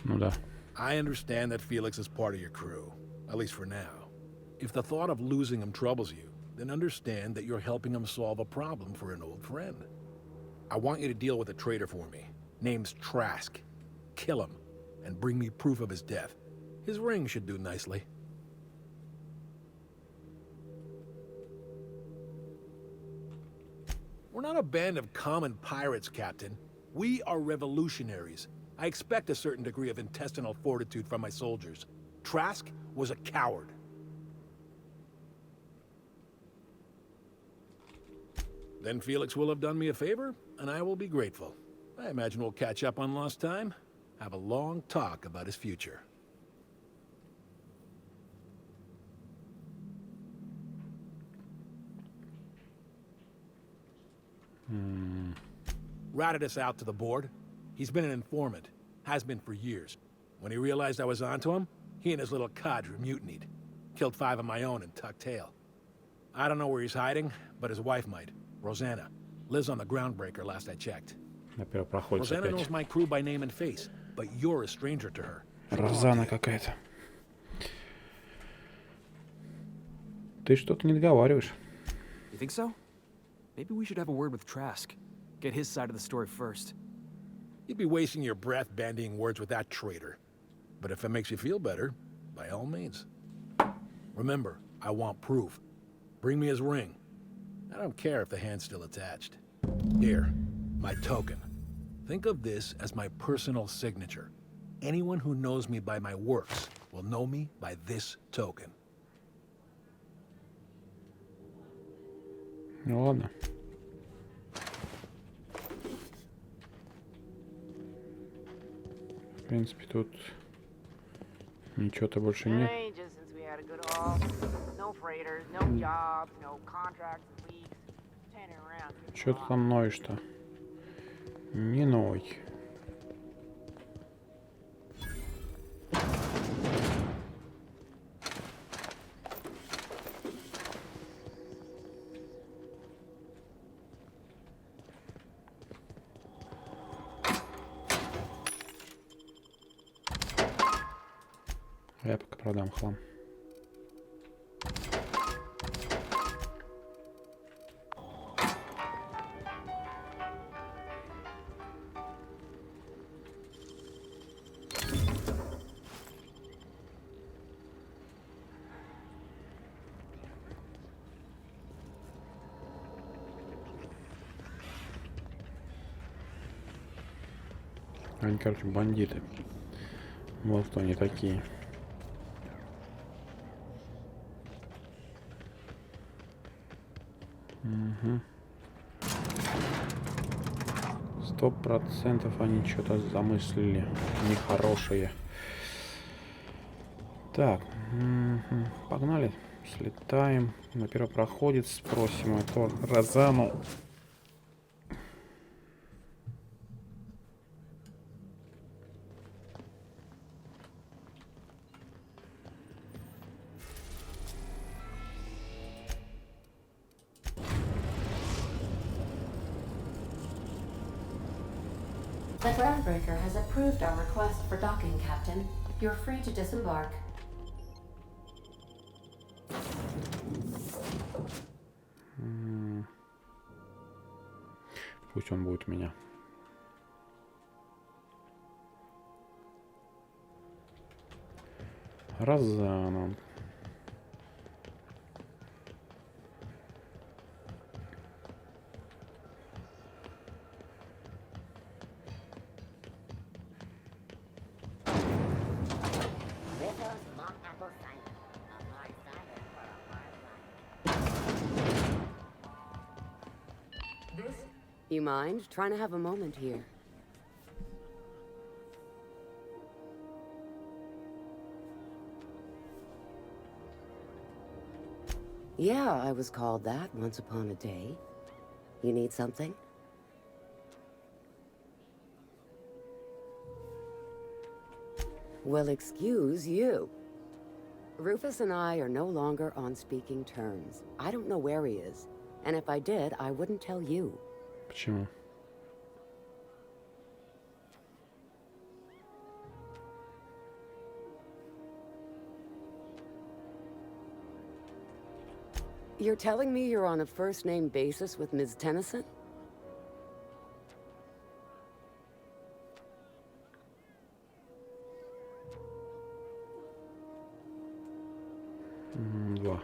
Ну да. I understand that Felix is part of your crew, at least for now. If the thought of losing him troubles you, then understand that you're helping him solve a problem for an old friend. I want you to deal with a traitor for me. Name's Trask. Kill him, and bring me proof of his death. His ring should do nicely. We're not a band of common pirates, Captain. We are revolutionaries. I expect a certain degree of intestinal fortitude from my soldiers. Trask was a coward. Then Felix will have done me a favor, and I will be grateful. I imagine we'll catch up on lost time. Have a long talk about his future. Routed us out to the board. He's been an informant. Has been for years. When he realized I was onto him, he and his little cadre mutinied. Killed 5 of my own and tucked tail. I don't know where he's hiding, but his wife might. Rosanna. Lives on the groundbreaker last I checked. Rosanna knows my crew by name and face, but you're a stranger to her. Розана какая-то. Ты что-то не договариваешь. You think so? Maybe we should have a word with Trask. Get his side of the story first. You'd be wasting your breath bandying words with that traitor. But if it makes you feel better, by all means. Remember, I want proof. Bring me his ring. I don't care if the hand's still attached. Here, my token. Think of this as my personal signature. anyone who knows me by my works will know me by this token. Ну ладно. В принципе, тут ничего-то больше нет. Чё ты там ноешь-то? Не ной. Я пока продам хлам. Они, короче, бандиты. Вот кто они такие. Угу. 100% они что-то замыслили нехорошее. Так, погнали, слетаем на первопроходец, спросим эту Розану. The groundbreaker has approved our request for docking, Captain. You're free to disembark. Пусть он будет у меня. Розана. You mind? Trying to have a moment here. Yeah, I was called that once upon a day. You need something? Well, excuse you. Rufus and I are no longer on speaking terms. I don't know where he is. And if I did, I wouldn't tell you. Почему? You're telling me you're on a first-name basis with Ms. Tennyson? Два.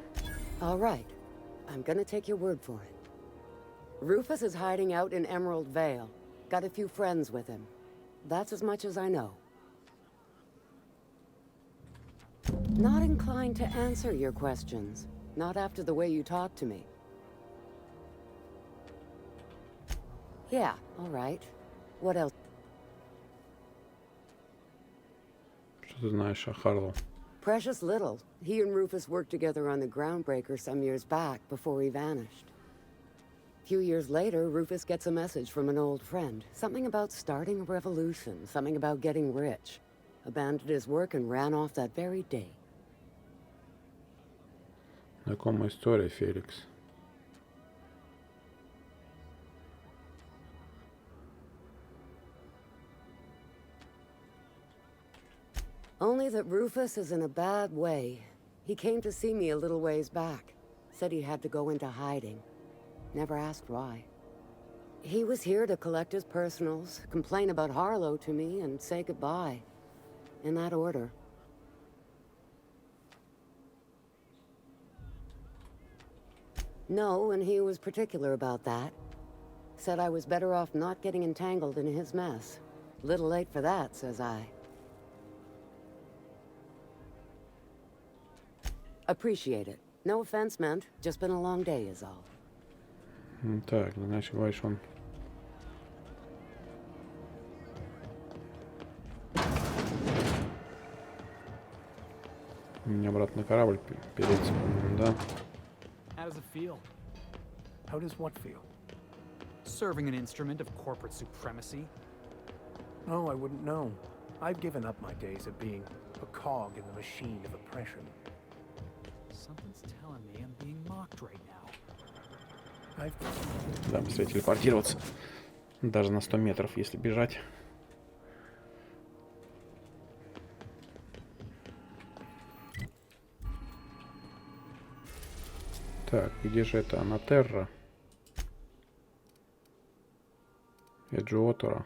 All right. I'm gonna take your word for it. Rufus is hiding out in Emerald Vale. Got a few friends with him. That's as much as I know. Not inclined to answer your questions. Not after the way you talk to me. Yeah, all right. What else? Что ты знаешь о Харлоу? Precious little. He and Rufus worked together on the groundbreaker some years back before he vanished. A few years later, Rufus gets a message from an old friend. Something about starting a revolution, something about getting rich. Abandoned his work and ran off that very day. Знакомая история, Феликс. Only that Rufus is in a bad way. He came to see me a little ways back. Said he had to go into hiding. Never asked why. He was here to collect his personals, complain about Harlow to me, and say goodbye. In that order. No, and he was particular about that. Said I was better off not getting entangled in his mess. Little late for that, says I. Appreciate it. No offense meant. Just been a long day is all. Так, значит, говоришь, он... Мне обратно на корабль перейти, да? How does it feel? How does what feel? Serving an instrument of corporate supremacy? Oh, I wouldn't know. I've given up my days of being a cog in the machine of oppression. Something's telling me I'm being mocked right now. Да, быстрее телепортироваться. Даже на 100 метров, если бежать. Так, где же это? Анатерра. Эджуотора.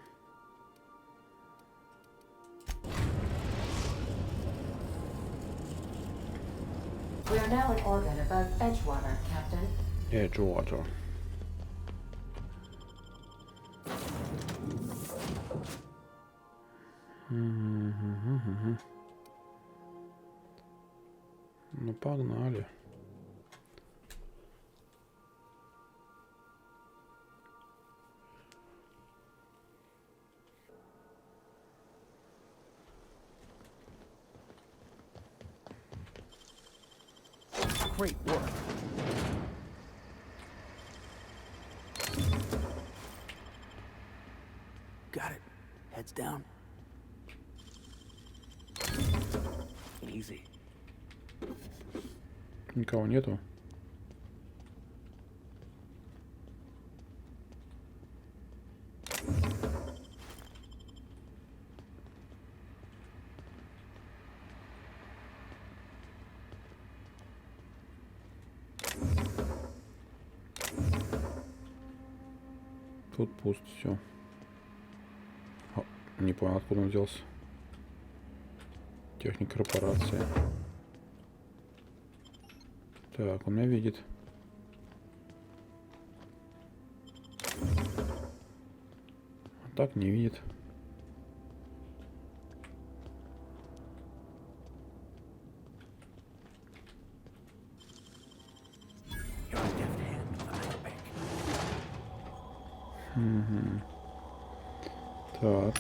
We are now in orbit above Edgewater, Captain. Эджуотор. Ну, погнали. Great work. Got it. Heads down. Easy. Никого нету. Тут пусто все. Не понял, откуда он взялся. Техника корпорации. Так, он меня видит. А так не видит. Угу. Так.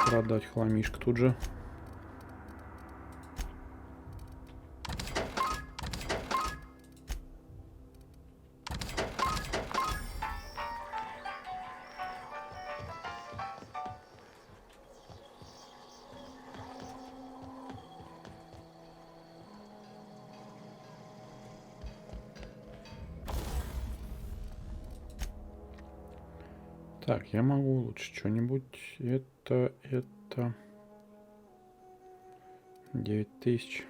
Продать хламишку тут же. Так, я могу лучше что-нибудь. Это 9000.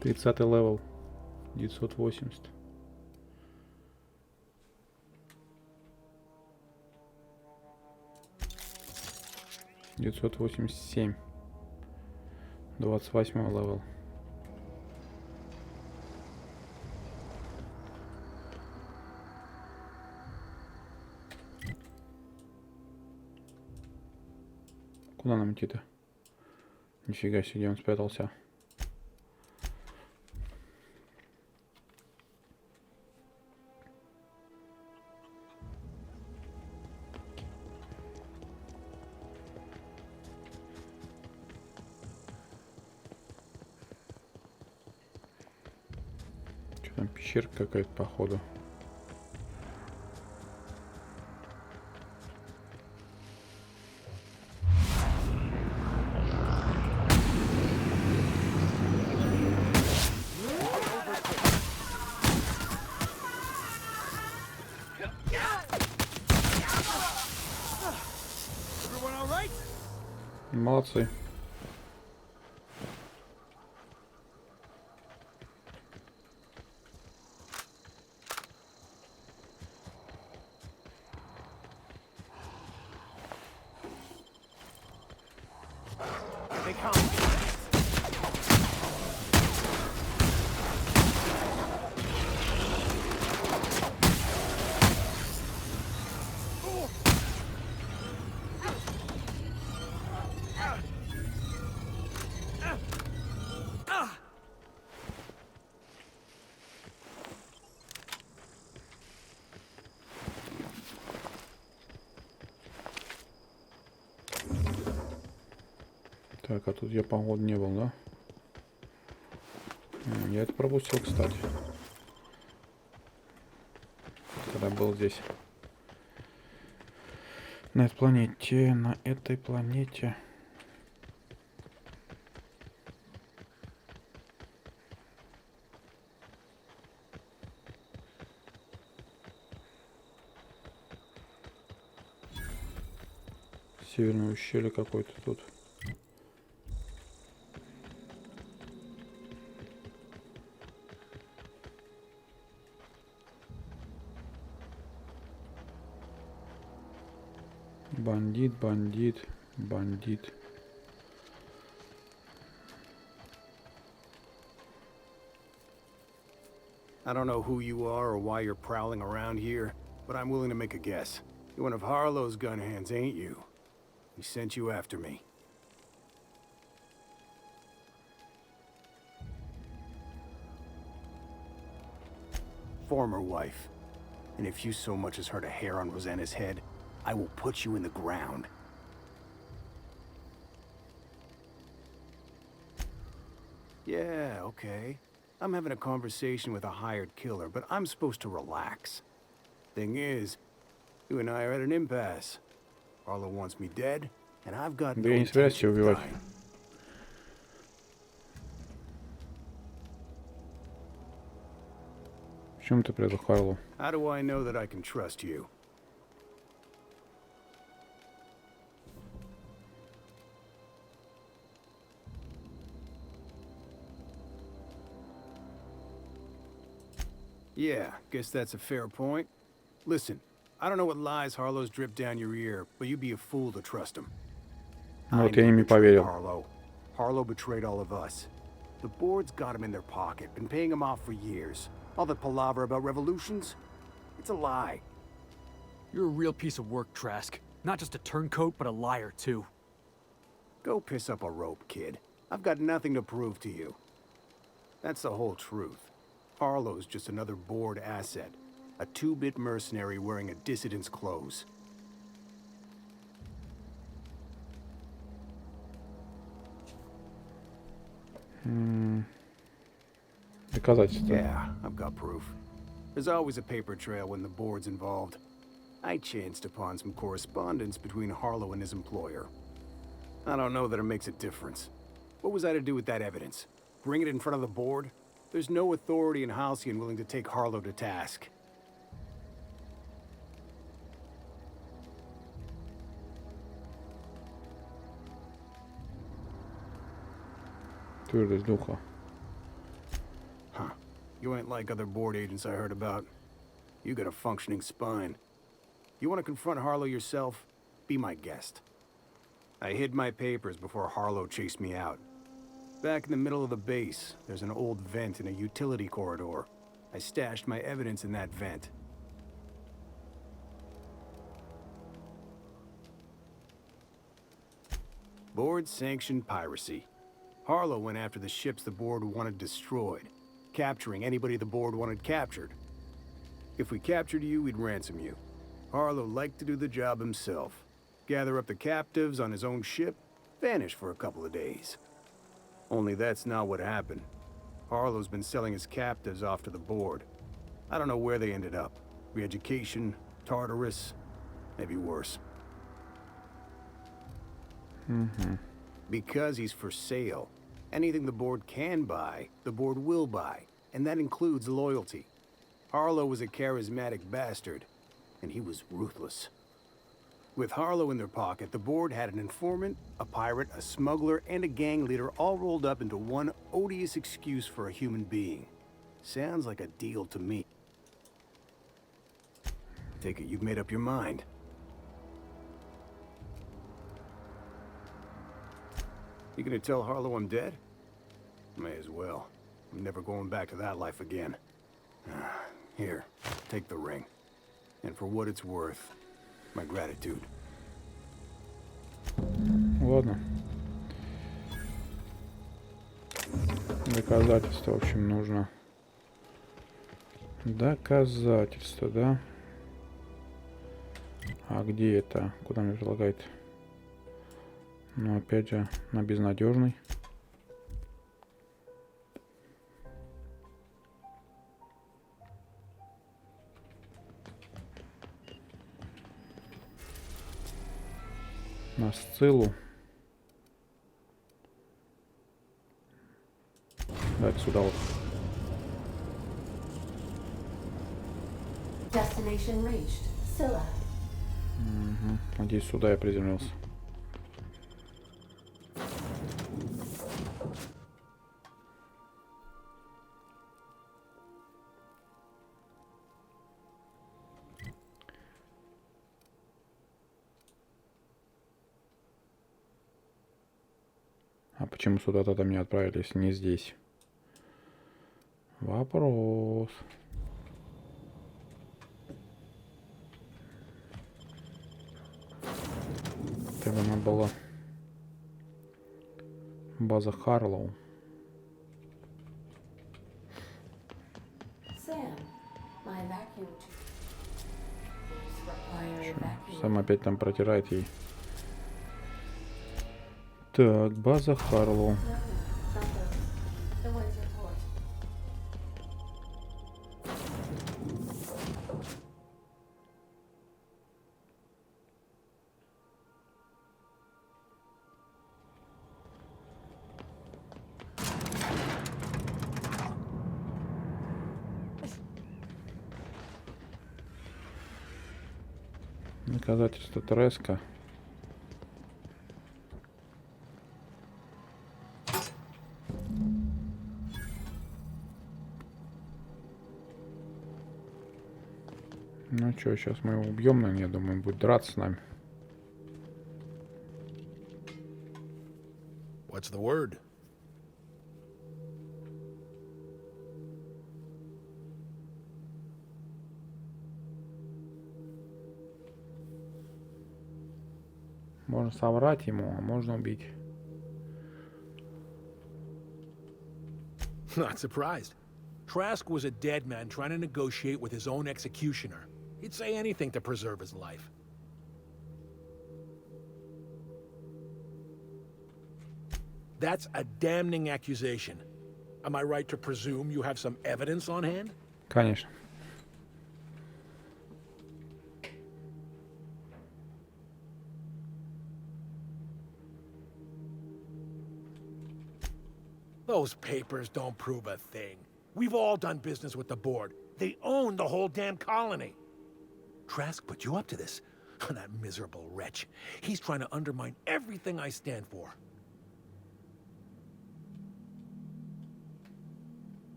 30 левел. 980. $987. 28 левел. Куда нам идти-то? Нифига себе, где он спрятался. Что там, пещерка какая-то, походу. Молодцы. Так, а тут я, по-моему, не был, да? Я это пропустил, кстати. Когда был здесь. На этой планете. На этой планете. Северное ущелье какое-то тут. Бандит, бандит, бандит. I don't know who you are or why you're prowling around here, but I'm willing to make a guess. You're one of Harlow's gun hands, ain't you? He sent you after me. Former wife. And if you so much as hurt a hair on Rosanna's head, I will put you in the ground. Yeah, okay. I'm having a conversation with a hired killer, but I'm supposed to relax. Thing is, you and I are at an impasse. Harlow wants me dead, and I've got no intention of dying. Почему ты предал Харлоу? How do I know that I can trust you? Yeah, guess that's a fair point. Listen, I don't know what lies Harlow's dripped down your ear, but you'd be a fool to trust him. Вот я им и поверил. Harlow betrayed all of us. The board's got him in their pocket, been paying him off for years. All that palaver about revolutions, it's a lie. You're a real piece of work, Trask. Not just a turncoat, but a liar, too. Go piss up a rope, kid. I've got nothing to prove to you. That's the whole truth. Harlow's just another board asset. A two-bit mercenary wearing a dissident's clothes. Доказательства. Yeah, I've got proof. There's always a paper trail when the board's involved. I chanced upon some correspondence between Harlow and his employer. I don't know that it makes a difference. What was I to do with that evidence? Bring it in front of the board? There's no authority in Halcyon willing to take Harlow to task. Твердость духа. Huh. You ain't like other board agents I heard about. You got a functioning spine. You want to confront Harlow yourself? Be my guest. I hid my papers before Harlow chased me out. Back in the middle of the base, there's an old vent in a utility corridor. I stashed my evidence in that vent. Board-sanctioned piracy. Harlow went after the ships the board wanted destroyed, capturing anybody the board wanted captured. If we captured you, we'd ransom you. Harlow liked to do the job himself. Gather up the captives on his own ship, vanish for a couple of days. Only that's not what happened. Harlow's been selling his captives off to the board. I don't know where they ended up. Re-education, Tartarus, maybe worse. Because he's for sale. Anything the board can buy, the board will buy. And that includes loyalty. Harlow was a charismatic bastard, and he was ruthless. With Harlow in their pocket, the board had an informant, a pirate, a smuggler, and a gang leader all rolled up into one odious excuse for a human being. Sounds like a deal to me. Take it you've made up your mind. You gonna tell Harlow I'm dead? May as well. I'm never going back to that life again. Here, take the ring. And for what it's worth, my gratitude. Ладно. Доказательства, в общем, нужно. Доказательства, да? А где это? Куда мне предлагает? Но опять же, на безнадежный. На Сциллу. Давайте сюда вот. Destination reached. Scylla. Надеюсь, сюда я приземлился. А почему сюда тогда меня отправили, если не здесь? Вопрос. Это она была база Харлоу. Сам опять там протирает ей. Так, база Харлоу. Доказательство Треска. Ну что, сейчас мы его убьем, наверное, я думаю, он будет драться с нами. What's the word? Можно соврать ему, а можно убить. Not surprised. Trask was a dead man trying to negotiate with his own executioner. He'd say anything to preserve his life. That's a damning accusation. Am I right to presume you have some evidence on hand? Конечно. Those papers don't prove a thing. We've all done business with the board. They own the whole damn colony. Trask put you up to this. That miserable wretch. He's trying to undermine everything I stand for.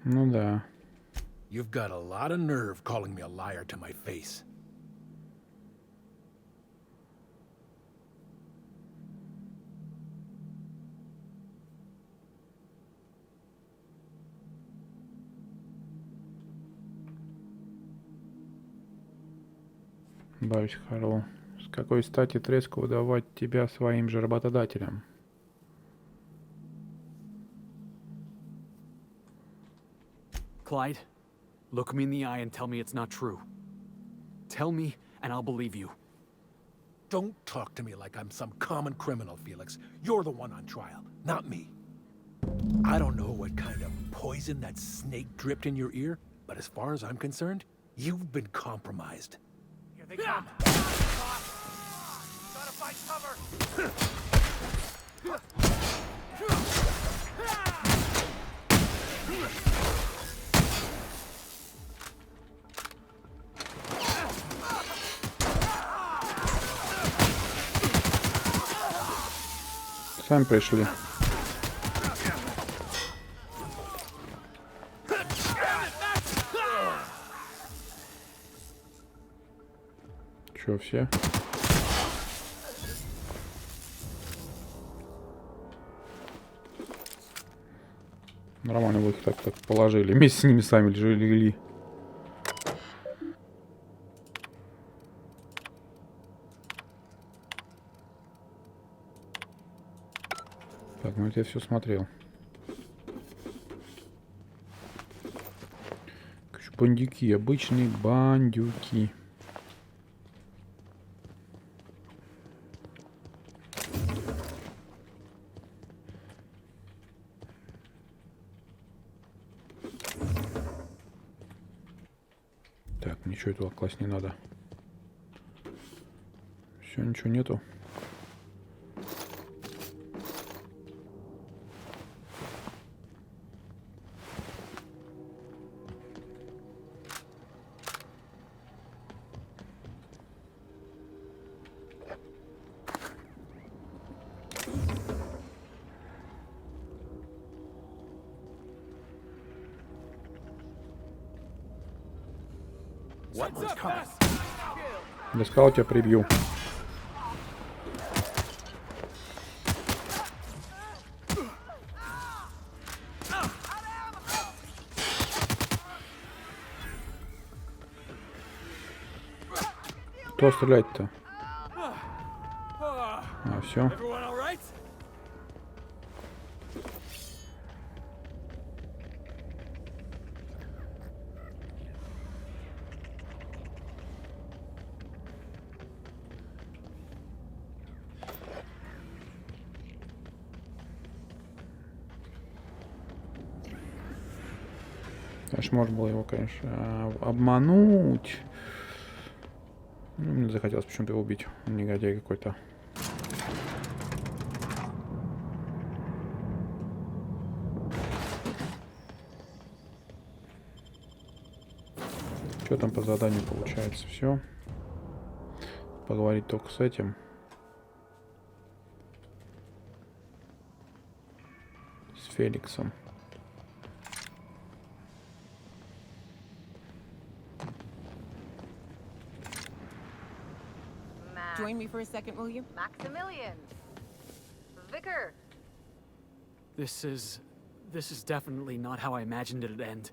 Ну да. You've got a lot of nerve calling me a liar to my face. Баюсь, Харлоу. С какой стати Треску выдавать тебя своим же работодателям? Clyde, look me in the eye and tell me it's not true. Tell me, and I'll believe you. Don't talk to me like I'm some common criminal, Felix. You're the one on trial, not me. I don't know what kind of poison that snake dripped in your ear, but as far as I'm concerned, you've been compromised. Here they come. Gotta find cover. Сами пришли. Чё, все? Нормально вы их так положили. Вместе с ними сами легли. Так, ну это я все смотрел. Бандюки, обычные бандюки. Ничего этого класть не надо. Все, ничего нету. Я сказал, тебя прибью. Кто стрелять-то? А, все. Конечно, можно было его, конечно, обмануть. Ну, мне захотелось почему-то его убить. Он негодяй какой-то. Что там по заданию получается? Все. Поговорить только с этим. С Феликсом. Join me for a second, will you? Maximilian. Vicar. This is definitely not how I imagined it'd end.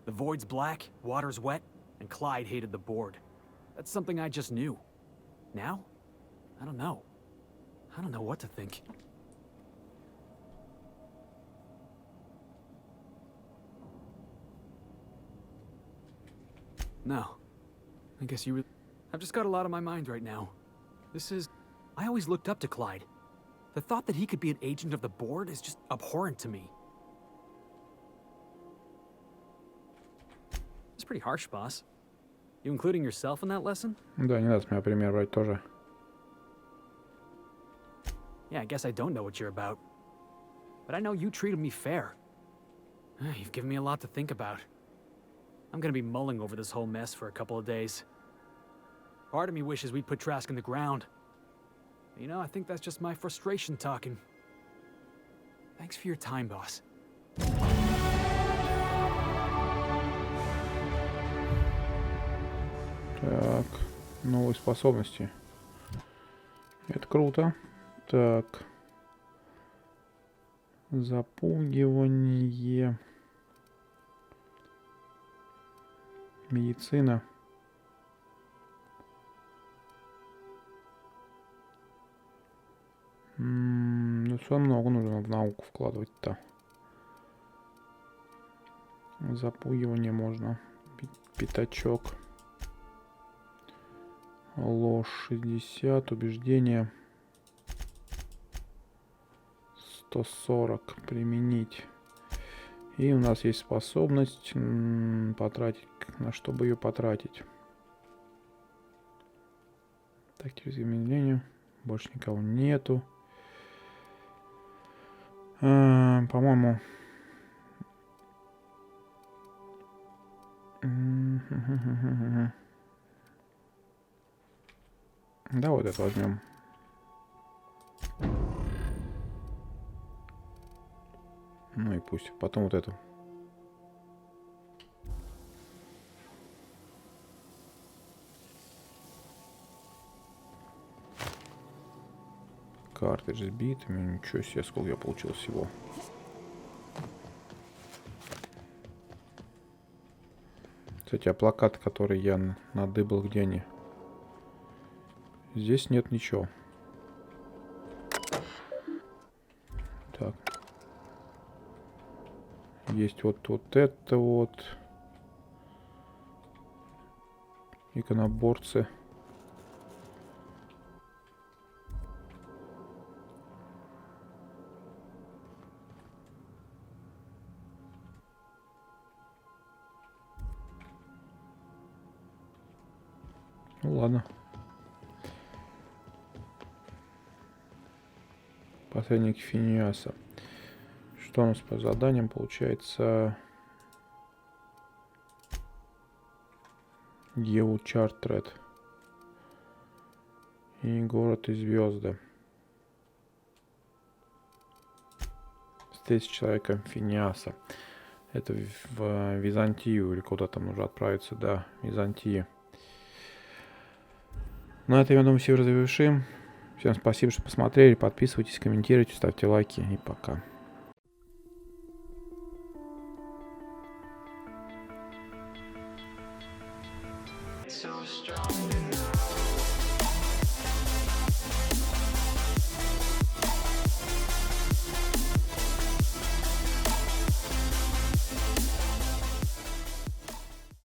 The void's black, water's wet, and Clyde hated the board. That's something I just knew. Now? I don't know. I don't know what to think. No. I guess you would... I've just got a lot on my mind right now. I always looked up to Clyde. The thought that he could be an agent of the board is just abhorrent to me. It's pretty harsh, boss. You including yourself in that lesson? Да, не надо с меня пример брать тоже. Yeah, I guess I don't know what you're about. But I know you treated me fair. You've given me a lot to think about. I'm gonna be mulling over this whole mess for a couple of days. Part of me wishes we'd put Trask in the ground. You know, I think that's just my frustration talking. Thanks for your time, boss. Так, новые способности. Это круто. Так. Запугивание. Медицина. Ну, все много нужно в науку вкладывать-то. Запугивание можно. Пятачок. Ложь 60. Убеждение 140. Применить. И у нас есть способность потратить. На что бы ее потратить? Так, через изменения. Больше никого нету. По-моему... Да, вот это возьмем. Ну и пусть. Потом вот эту. Картридж с битами. Ничего себе, сколько я получил всего. Кстати, а плакаты, которые я надыбал, где они? Здесь нет ничего. Так. Есть вот это вот. Иконоборцы. Ну ладно. Посредник Финиаса. Что у нас по заданиям получается? Еву Чартред. И город и звезды. Встретить с человеком Финиаса. Это в Византию или куда там нужно отправиться, да, Византии. На этом, я думаю, все завершим. Всем спасибо, что посмотрели. Подписывайтесь, комментируйте, ставьте лайки и пока. So strong.